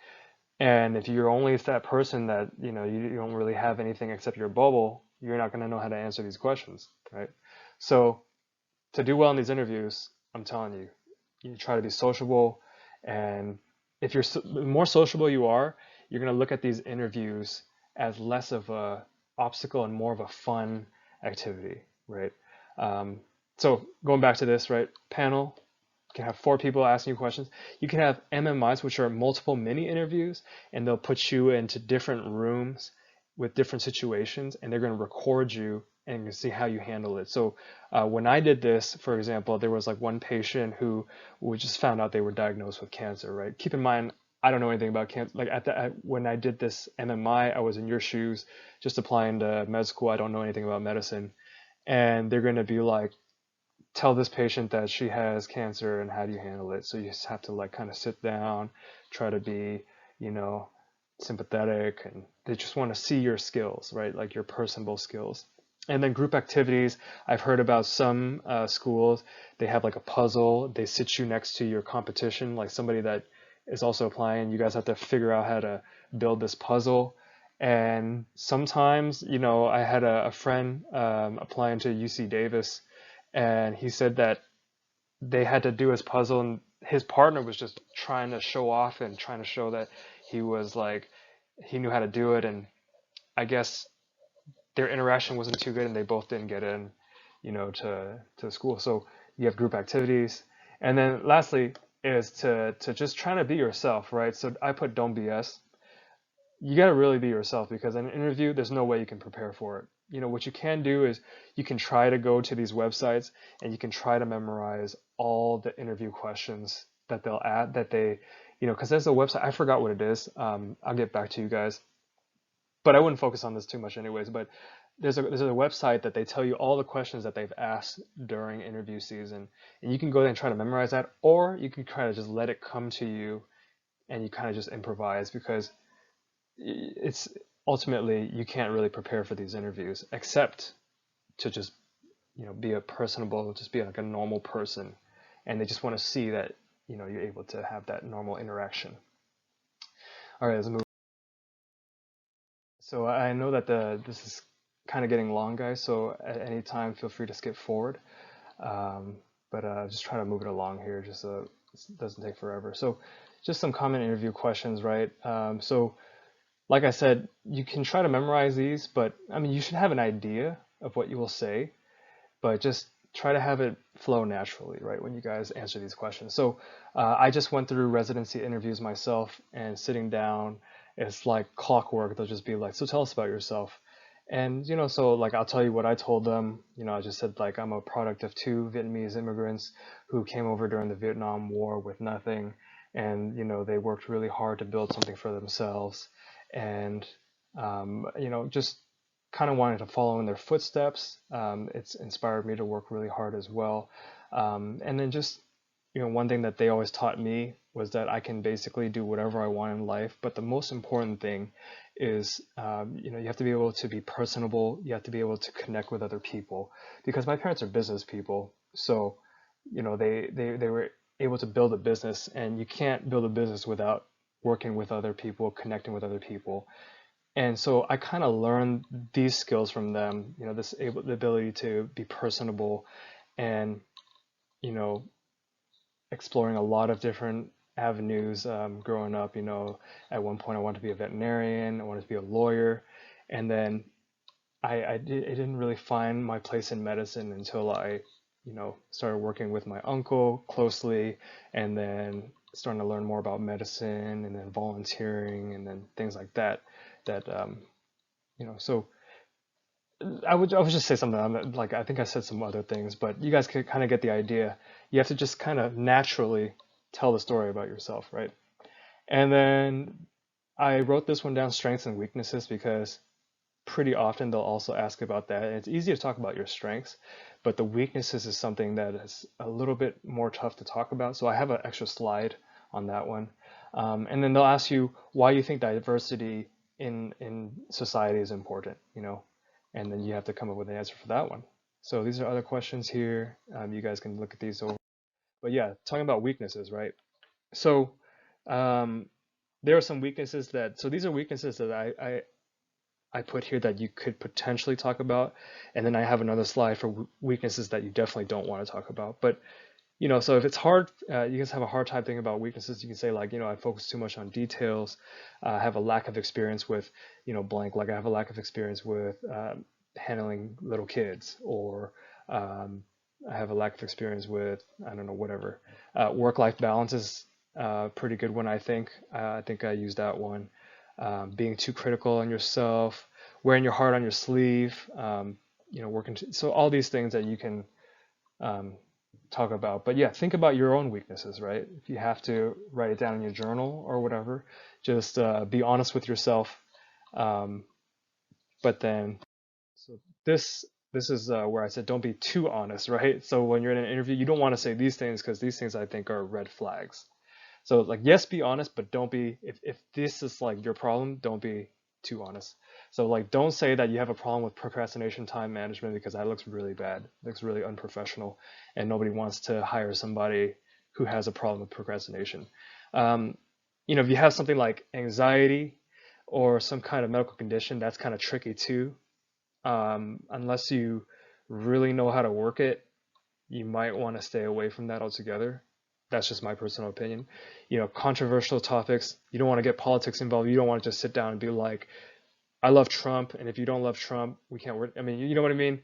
And if you're only that person that, you don't really have anything except your bubble, you're not going to know how to answer these questions, right? So to do well in these interviews, I'm telling you, you try to be sociable. And if the more sociable you are, you're going to look at these interviews as less of a obstacle and more of a fun activity, right? Um, so going back to this, right? Panel, you can have 4 people asking you questions. You can have MMIs, which are multiple mini interviews, and they'll put you into different rooms with different situations, and they're going to record you and see how you handle it. So when I did this, for example, there was like one patient who we just found out they were diagnosed with cancer, right? Keep in mind, I don't know anything about cancer. Like when I did this MMI, I was in your shoes, just applying to med school. I don't know anything about medicine, and they're going to be like, tell this patient that she has cancer and how do you handle it. So you just have to like kind of sit down, try to be, you know, sympathetic, and they just want to see your skills, right? Like your personable skills. And then group activities, I've heard about some schools, they have like a puzzle. They sit you next to your competition, like somebody that is also applying. You guys have to figure out how to build this puzzle. And sometimes, I had a friend applying to UC Davis, and he said that they had to do his puzzle, and his partner was just trying to show off and trying to show that he was like, he knew how to do it. And I guess their interaction wasn't too good, and they both didn't get in, to school. So you have group activities. And then lastly is to just trying to be yourself, right? So I put don't BS. You got to really be yourself, because in an interview, there's no way you can prepare for it. What you can do is you can try to go to these websites and you can try to memorize all the interview questions that they'll add, that they, because there's a website, I forgot what it is. I'll get back to you guys, but I wouldn't focus on this too much anyways. But there's a website that they tell you all the questions that they've asked during interview season, and you can go there and try to memorize that, or you can try to just let it come to you and you kind of just improvise, because it's ultimately you can't really prepare for these interviews except to just be a personable, just be like a normal person, and they just want to see that you're able to have that normal interaction. All right, let's move. So I know that this is kind of getting long, guys, so at any time feel free to skip forward, um, but just try to move it along here, just so it doesn't take forever. So just some common interview questions, right? So like I said, you can try to memorize these, but I mean, you should have an idea of what you will say, but just try to have it flow naturally, right, when you guys answer these questions. So I just went through residency interviews myself, and sitting down, it's like clockwork. They'll just be like, so tell us about yourself. And, so like I'll tell you what I told them. I just said like I'm a product of 2 Vietnamese immigrants who came over during the Vietnam War with nothing. And, they worked really hard to build something for themselves. And, just kind of wanted to follow in their footsteps. It's inspired me to work really hard as well. And then just, one thing that they always taught me was that I can basically do whatever I want in life. But the most important thing is, you have to be able to be personable. You have to be able to connect with other people, because my parents are business people. So, they were able to build a business, and you can't build a business without working with other people, connecting with other people. And so I kind of learned these skills from them, the ability to be personable, and, you know, exploring a lot of different avenues. Growing up, at one point I wanted to be a veterinarian, I wanted to be a lawyer. And then I didn't really find my place in medicine until I, started working with my uncle closely, and then starting to learn more about medicine, and then volunteering, and then things like that. That so I would just say something. Like I think I said some other things, but you guys could kind of get the idea. You have to just kind of naturally tell the story about yourself, right? And then I wrote this one down, strengths and weaknesses, because pretty often they'll also ask about that. And it's easy to talk about your strengths, but the weaknesses is something that is a little bit more tough to talk about. So I have an extra slide on that one. And then they'll ask you why you think diversity in society is important, and then you have to come up with an answer for that one. So these are other questions here. You guys can look at these over. But yeah, talking about weaknesses, right? So um, there are some weaknesses so these are weaknesses that I put here that you could potentially talk about. And then I have another slide for weaknesses that you definitely don't want to talk about. But, so if it's hard, you guys have a hard time thinking about weaknesses, you can say like, I focus too much on details. I have a lack of experience with, blank, like I have a lack of experience with handling little kids, or I have a lack of experience with, I don't know, whatever. Work-life balance is a pretty good one, I think. I think I used that one. Being too critical on yourself, wearing your heart on your sleeve, working. So all these things that you can talk about. But yeah, think about your own weaknesses, right? If you have to write it down in your journal or whatever, just be honest with yourself. Um, but then, so this is where I said don't be too honest, right? So when you're in an interview, you don't want to say these things because these things I think are red flags. So like, yes, be honest, but don't be, if this is like your problem, don't be too honest. So like, don't say that you have a problem with procrastination time management, because that looks really bad. It looks really unprofessional, and nobody wants to hire somebody who has a problem with procrastination. Um, if you have something like anxiety or some kind of medical condition, that's kind of tricky too. Unless you really know how to work it, you might want to stay away from that altogether. That's just my personal opinion. Controversial topics, you don't want to get politics involved. You don't want to just sit down and be like, I love Trump, and if you don't love Trump, we can't work. I mean, you know what I mean?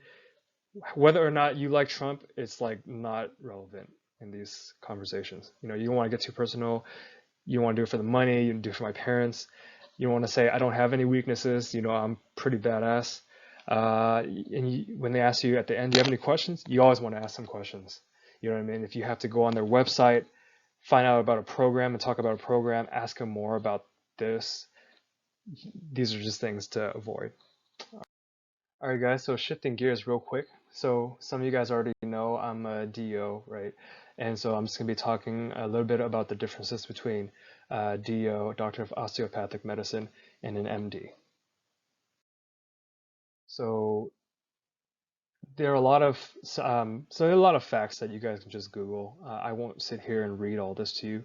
Whether or not you like Trump, it's like not relevant in these conversations. You don't want to get too personal. You don't want to do it for the money. You do it for my parents. You don't want to say, I don't have any weaknesses. I'm pretty badass. When they ask you at the end, do you have any questions? You always want to ask some questions. You know what I mean? If you have to go on their website, find out about a program and talk about a program, ask them more about this. These are just things to avoid. All right, guys, so shifting gears real quick. So some of you guys already know I'm a DO, right? And so I'm just going to be talking a little bit about the differences between DO, Doctor of Osteopathic Medicine, and an MD. So there are a lot of there are a lot of facts that you guys can just Google. I won't sit here and read all this to you,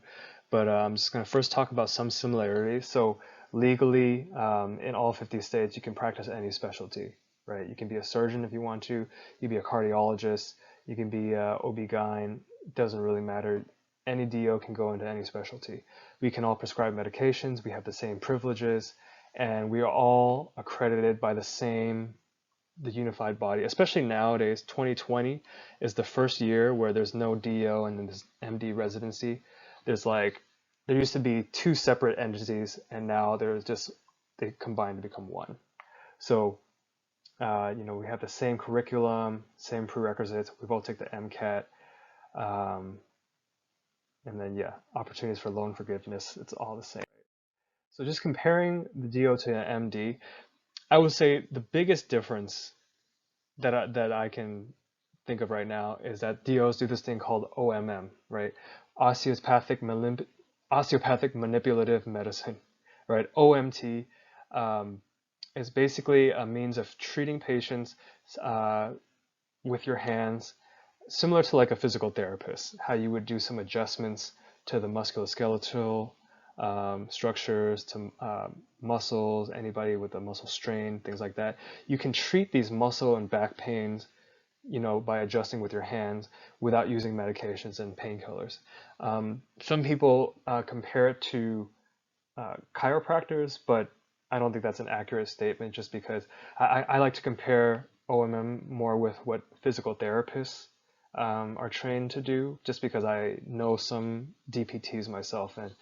but I'm just going to first talk about some similarities. So legally, in all 50 states, you can practice any specialty, right? You can be a surgeon if you want to. You can be a cardiologist. You can be a OB-GYN. It doesn't really matter. Any DO can go into any specialty. We can all prescribe medications. We have the same privileges, and we are all accredited by the unified body. Especially nowadays, 2020 is the first year where there's no DO and then there's MD residency. There used to be two separate entities, and now they combine to become one. So we have the same curriculum, same prerequisites. We both take the MCAT, and then opportunities for loan forgiveness. It's all the same. So just comparing the DO to an MD, I would say the biggest difference that I can think of right now is that DOs do this thing called OMM, right? Osteopathic manipulative medicine, right? OMT is basically a means of treating patients with your hands, similar to like a physical therapist, how you would do some adjustments to the musculoskeletal structures, to muscles, anybody with a muscle strain, things like that. You can treat these muscle and back pains, by adjusting with your hands without using medications and painkillers. Some people compare it to chiropractors, but I don't think that's an accurate statement, just because I like to compare OMM more with what physical therapists are trained to do, just because I know some DPTs myself, and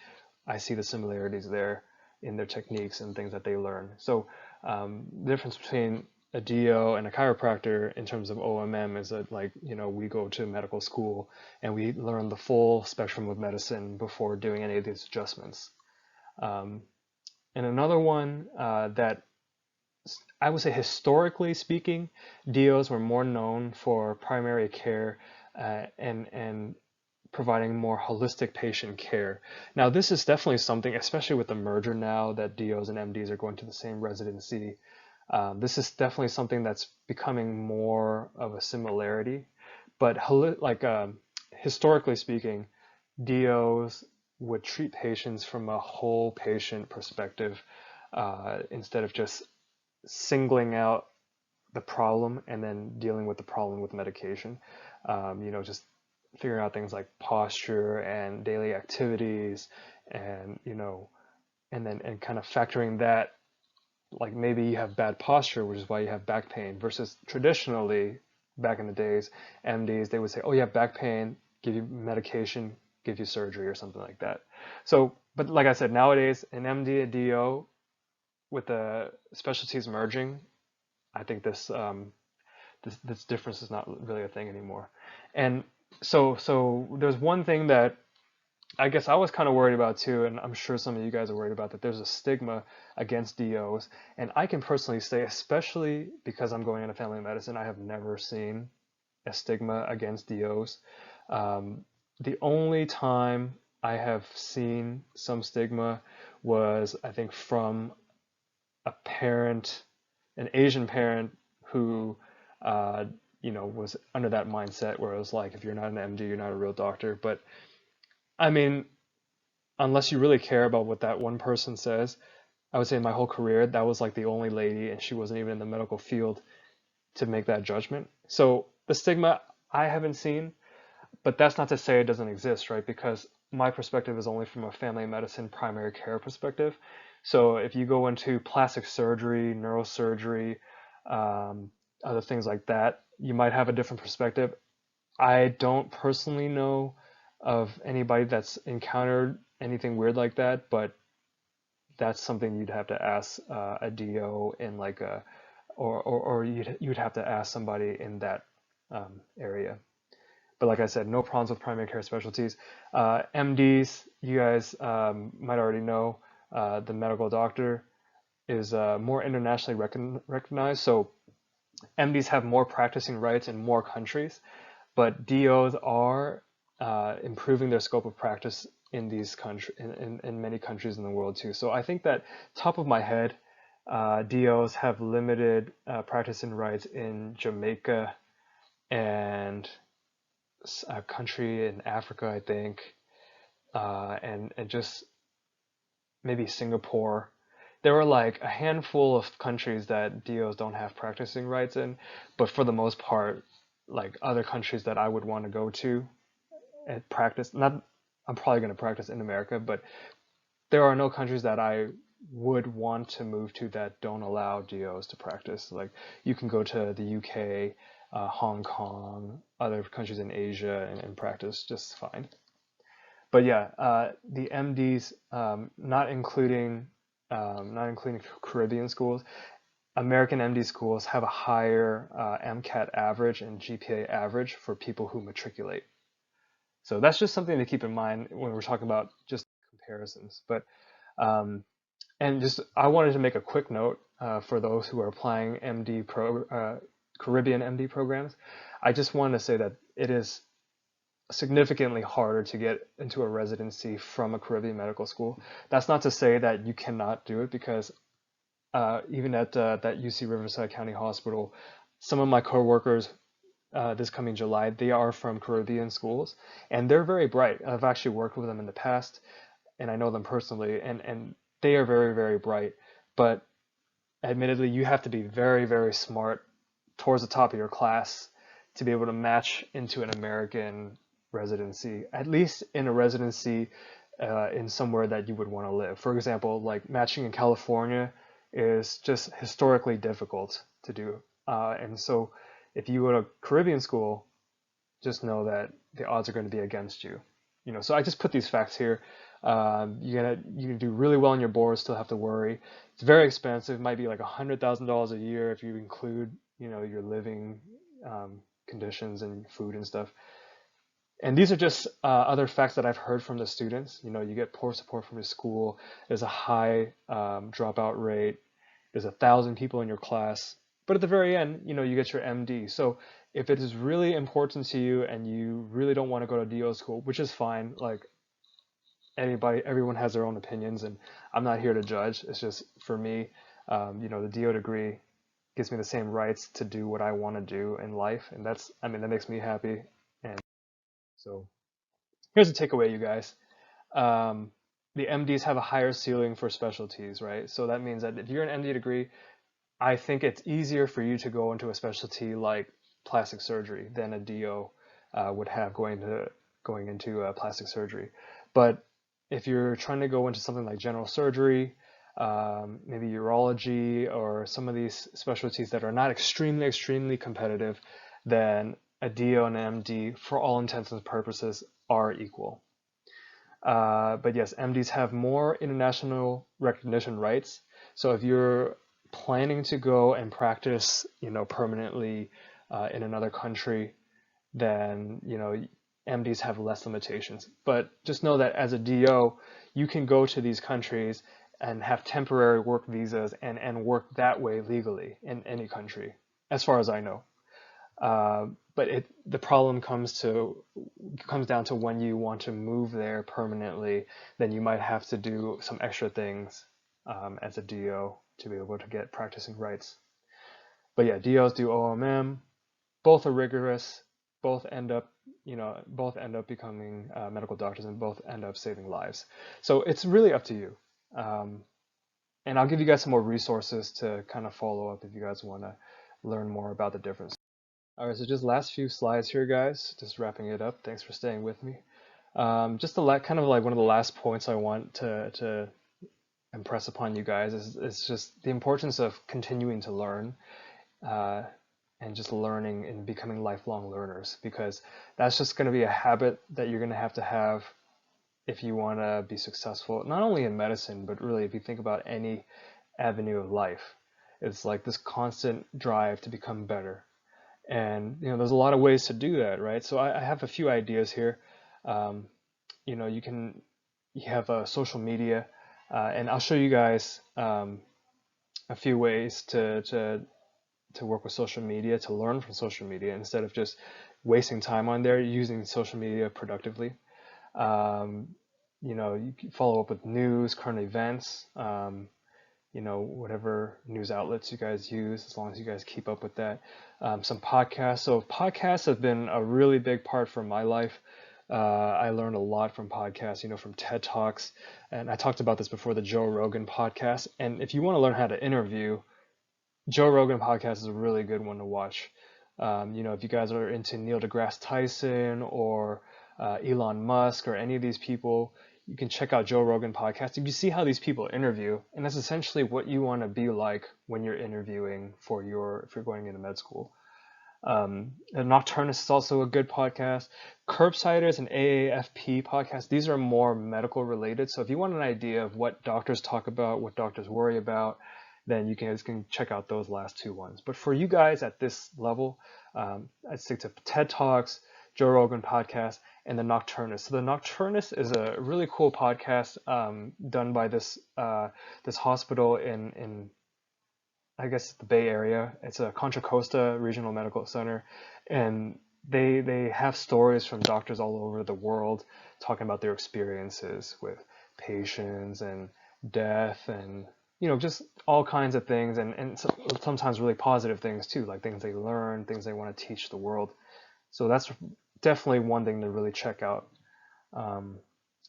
I see the similarities there in their techniques and things that they learn. So the difference between a DO and a chiropractor in terms of OMM is that, we go to medical school and we learn the full spectrum of medicine before doing any of these adjustments. And another one that I would say historically speaking, DOs were more known for primary care and providing more holistic patient care. Now, this is definitely something, especially with the merger now that DOs and MDs are going to the same residency. This is definitely something that's becoming more of a similarity. But historically speaking, DOs would treat patients from a whole patient perspective instead of just singling out the problem and then dealing with the problem with medication. Just figuring out things like posture and daily activities, and and kind of factoring that, like maybe you have bad posture, which is why you have back pain, versus traditionally back in the days, MDs, they would say, oh, you have back pain, give you medication, give you surgery or something like that. So, but like I said, nowadays an MD and DO with the specialties merging, I think this difference is not really a thing anymore. And so there's one thing that I guess I was kind of worried about too, and I'm sure some of you guys are worried about, that there's a stigma against DOs. And I can personally say, especially because I'm going into family medicine, I have never seen a stigma against DOs. The only time I have seen some stigma was, I think, from a parent, an Asian parent who, uh, was under that mindset where it was like, if you're not an MD, you're not a real doctor. But I mean, unless you really care about what that one person says, I would say in my whole career, that was like the only lady, and she wasn't even in the medical field to make that judgment. So the stigma I haven't seen, but that's not to say it doesn't exist, right? Because my perspective is only from a family medicine primary care perspective. So if you go into plastic surgery, neurosurgery, um, other things like that, you might have a different perspective. I don't personally know of anybody that's encountered anything weird like that, but that's something you'd have to ask a DO in like a, or you'd have to ask somebody in that area. But like I said, no problems with primary care specialties. MDs, you guys might already know, the medical doctor is more internationally recognized. So MDs have more practicing rights in more countries, but DOs are improving their scope of practice in these countries, in many countries in the world too. So I think that, top of my head, DOs have limited practicing rights in Jamaica and a country in Africa, I think, and just maybe Singapore. There are like a handful of countries that DOs don't have practicing rights in, but for the most part, like other countries that I would want to go to and practice, not, I'm probably going to practice in America, but there are no countries that I would want to move to that don't allow DOs to practice. Like you can go to the UK, Hong Kong, other countries in Asia, and practice just fine. But yeah, the MDs, not including Caribbean schools, American MD schools have a higher MCAT average and GPA average for people who matriculate. So that's just something to keep in mind when we're talking about just comparisons. But and just I wanted to make a quick note for those who are applying Caribbean MD programs. I just wanted to say that it is significantly harder to get into a residency from a Caribbean medical school. That's not to say that you cannot do it, because even at that UC Riverside County Hospital, some of my coworkers this coming July, they are from Caribbean schools, and they're very bright. I've actually worked with them in the past, and I know them personally, and they are very, very bright. But admittedly, you have to be very, very smart towards the top of your class to be able to match into an American residency, at least in a residency in somewhere that you would want to live. For example, like matching in California is just historically difficult to do. And so if you go to Caribbean school, just know that the odds are going to be against you. So I just put these facts here. You can do really well on your board, still have to worry. It's very expensive. It might be like $100,000 a year if you include, your living conditions and food and stuff. And these are just other facts that I've heard from the students. You get poor support from the school. There's a high dropout rate, there's 1,000 people in your class, but at the very end, you get your MD. So if it is really important to you and you really don't want to go to DO school, which is fine, like everyone has their own opinions, and I'm not here to judge. It's just for me, the DO degree gives me the same rights to do what I want to do in life, and that makes me happy. And so here's a takeaway, you guys. Um, the MDs have a higher ceiling for specialties, right? So that means that if you're an MD degree, I think it's easier for you to go into a specialty like plastic surgery than a DO would have going into plastic surgery. But if you're trying to go into something like general surgery, maybe urology, or some of these specialties that are not extremely competitive, then a DO and an MD, for all intents and purposes, are equal. But yes, MDs have more international recognition rights. So if you're planning to go and practice, permanently in another country, then, MDs have less limitations. But just know that as a DO, you can go to these countries and have temporary work visas and work that way legally in any country, as far as I know. But the problem comes down to when you want to move there permanently, then you might have to do some extra things as a DO to be able to get practicing rights. But yeah, DOs do OMM. Both are rigorous. Both end up becoming medical doctors, and both end up saving lives. So it's really up to you. And I'll give you guys some more resources to kind of follow up if you guys want to learn more about the difference. All right, so just last few slides here, guys. Just wrapping it up. Thanks for staying with me. Just kind of like one of the last points I want to impress upon you guys is just the importance of continuing to learn and just learning and becoming lifelong learners, because that's just going to be a habit that you're going to have if you want to be successful, not only in medicine, but really if you think about any avenue of life. It's like this constant drive to become better. And there's a lot of ways to do that, right? So I have a few ideas here. You have social media, and I'll show you guys a few ways to work with social media, to learn from social media instead of just wasting time on there, using social media productively. You can follow up with news, current events, whatever news outlets you guys use, as long as you guys keep up with that. Some podcasts. So podcasts have been a really big part for my life. I learned a lot from podcasts, from TED Talks. And I talked about this before, the Joe Rogan podcast. And if you want to learn how to interview, Joe Rogan podcast is a really good one to watch. If you guys are into Neil deGrasse Tyson or Elon Musk or any of these people, you can check out Joe Rogan podcast. You can see how these people interview, and that's essentially what you want to be like when you're interviewing if you're going into med school. And Nocturnist is also a good podcast. Curbsiders and AAFP podcast. These are more medical related. So if you want an idea of what doctors talk about, what doctors worry about, then you can check out those last two ones. But for you guys at this level, I'd stick to TED Talks, Joe Rogan podcast, and the Nocturnist. So the Nocturnist is a really cool podcast done by this hospital in I guess the Bay Area. It's a Contra Costa Regional Medical Center, and they have stories from doctors all over the world talking about their experiences with patients and death and just all kinds of things, and sometimes really positive things too, like things they learn, things they want to teach the world. So that's definitely one thing to really check out.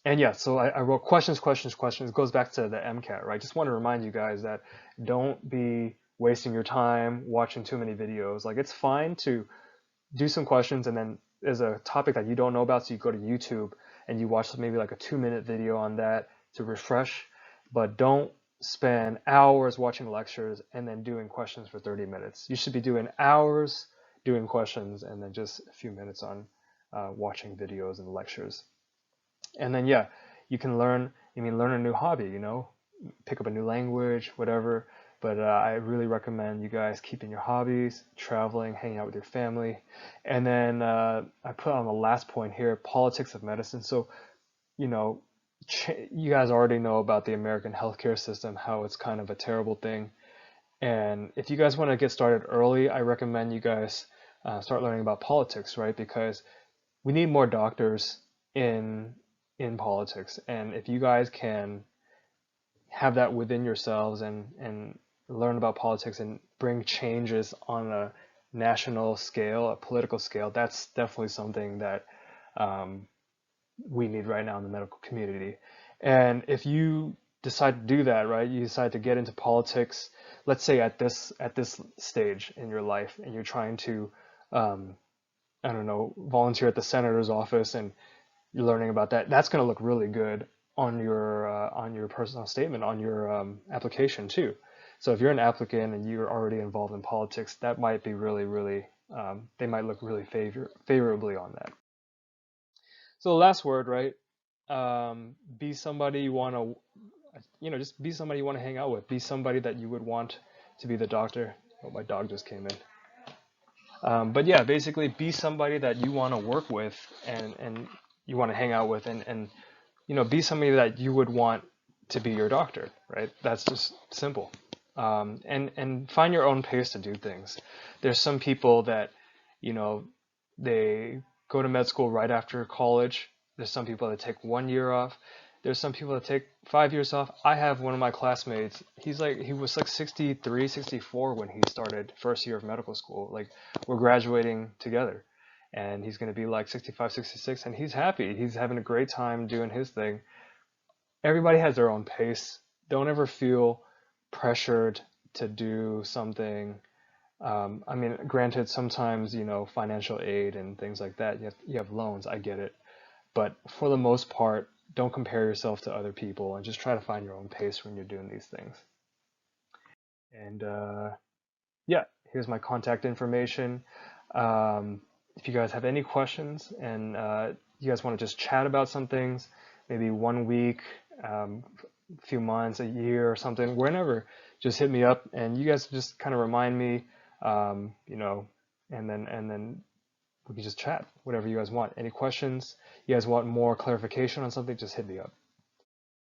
And yeah, so I wrote questions. It goes back to the MCAT, right? Just want to remind you guys that don't be wasting your time watching too many videos. Like, it's fine to do some questions, and then there's a topic that you don't know about, so you go to YouTube and you watch maybe like a 2-minute video on that to refresh, but don't spend hours watching lectures and then doing questions for 30 minutes. You should be doing hours doing questions and then just a few minutes on watching videos and lectures. And then, yeah, you can learn a new hobby, pick up a new language, whatever. But I really recommend you guys keeping your hobbies, traveling, hanging out with your family. And then I put on the last point here, politics of medicine. So, you guys already know about the American healthcare system, how it's kind of a terrible thing. And if you guys want to get started early, I recommend you guys start learning about politics, right? Because we need more doctors in politics, and if you guys can have that within yourselves and learn about politics and bring changes on a national scale, a political scale, that's definitely something that um, we need right now in the medical community. And if you decide to do that, right, you decide to get into politics, let's say at this stage in your life, and you're trying to, um, I don't know, volunteer at the senator's office, and you're learning about that, that's going to look really good on your personal statement, on your application too. So if you're an applicant and you're already involved in politics, that might be really they might look really favorably on that. So the last word, right? Be somebody you want to, just be somebody you want to hang out with. Be somebody that you would want to be the doctor. Oh, my dog just came in. But yeah, basically be somebody that you want to work with and you want to hang out with, and be somebody that you would want to be your doctor, right? That's just simple. And find your own pace to do things. There's some people that, you know, they go to med school right after college. There's some people that take 1 year off. There's some people that take 5 years off. I have one of my classmates. He was like 63, 64 when he started first year of medical school. Like, we're graduating together, and he's going to be like 65, 66, and he's happy. He's having a great time doing his thing. Everybody has their own pace. Don't ever feel pressured to do something. I mean, granted, sometimes, financial aid and things like that, you have loans, I get it. But for the most part, don't compare yourself to other people and just try to find your own pace when you're doing these things. And yeah, here's my contact information. If you guys have any questions and you guys want to just chat about some things, maybe 1 week, a few months, a year or something, whenever, just hit me up and you guys just kind of remind me, and then we can just chat, whatever you guys want. Any questions? You guys want more clarification on something? Just hit me up.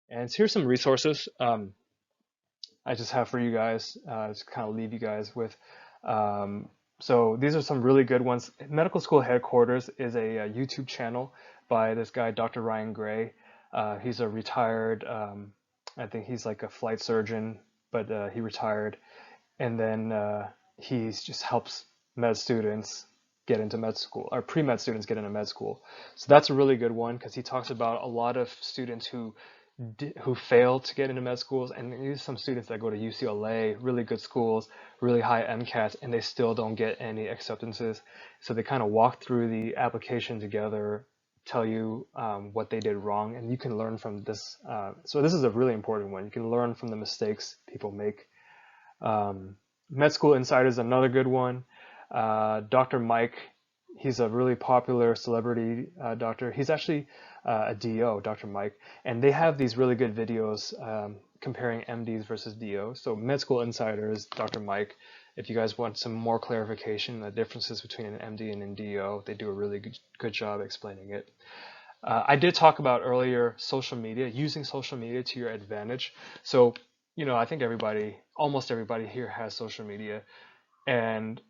And here's some resources I just have for you guys, to kind of leave you guys with. Um, so these are some really good ones. Medical School Headquarters is a YouTube channel by this guy, Dr. Ryan Gray. He's a retired, I think he's like a flight surgeon, but he retired. And then he just helps med students get into med school, or pre-med students get into med school. So that's a really good one because he talks about a lot of students who fail to get into med schools, and there's some students that go to UCLA, really good schools, really high MCATs, and they still don't get any acceptances. So they kind of walk through the application together, tell you what they did wrong, and you can learn from this. So this is a really important one. You can learn from the mistakes people make. Med School Insider is another good one. Dr. Mike, he's a really popular celebrity doctor. He's actually a DO, Dr. Mike, and they have these really good videos comparing MDs versus DOs. So Med School Insiders, Dr. Mike, if you guys want some more clarification, the differences between an MD and an DO, they do a really good job explaining it. I did talk about earlier social media, using social media to your advantage. So, I think almost everybody here has social media. And,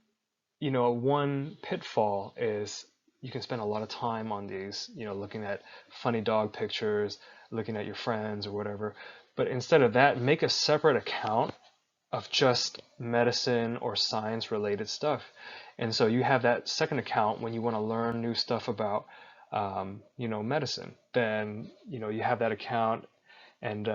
one pitfall is you can spend a lot of time on these, looking at funny dog pictures, looking at your friends or whatever. But instead of that, make a separate account of just medicine or science related stuff. And so you have that second account when you want to learn new stuff about, medicine. Then, you have that account, and,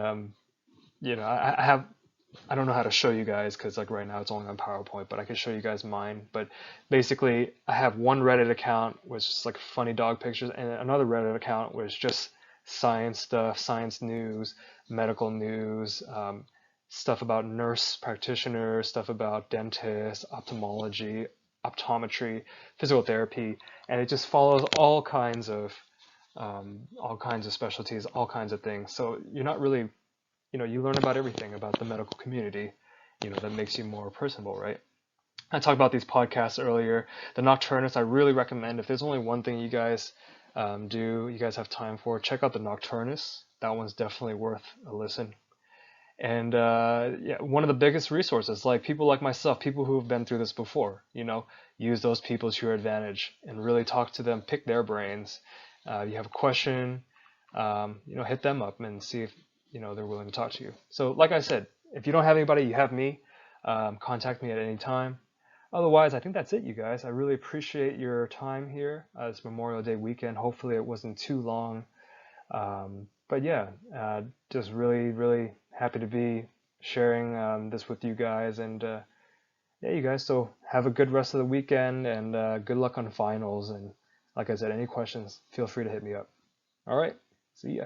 I don't know how to show you guys because like right now it's only on PowerPoint, but I can show you guys mine. But basically, I have one Reddit account which is like funny dog pictures, and another Reddit account which just science stuff, science news, medical news, stuff about nurse practitioners, stuff about dentists, ophthalmology, optometry, physical therapy, and it just follows all kinds of specialties, all kinds of things. So you're not really, you learn about everything about the medical community, that makes you more personable, right? I talked about these podcasts earlier. The Nocturnus, I really recommend. If there's only one thing you guys you guys have time for, check out the Nocturnus. That one's definitely worth a listen. And yeah, one of the biggest resources, like people like myself, people who have been through this before, use those people to your advantage and really talk to them, pick their brains. You have a question, hit them up and see if, they're willing to talk to you. So, like I said, if you don't have anybody, you have me. Contact me at any time. Otherwise, I think that's it, you guys. I really appreciate your time here. It's Memorial Day weekend. Hopefully, it wasn't too long. But yeah, just really, really happy to be sharing this with you guys. And yeah, you guys, so have a good rest of the weekend and good luck on finals. And like I said, any questions, feel free to hit me up. All right, see ya.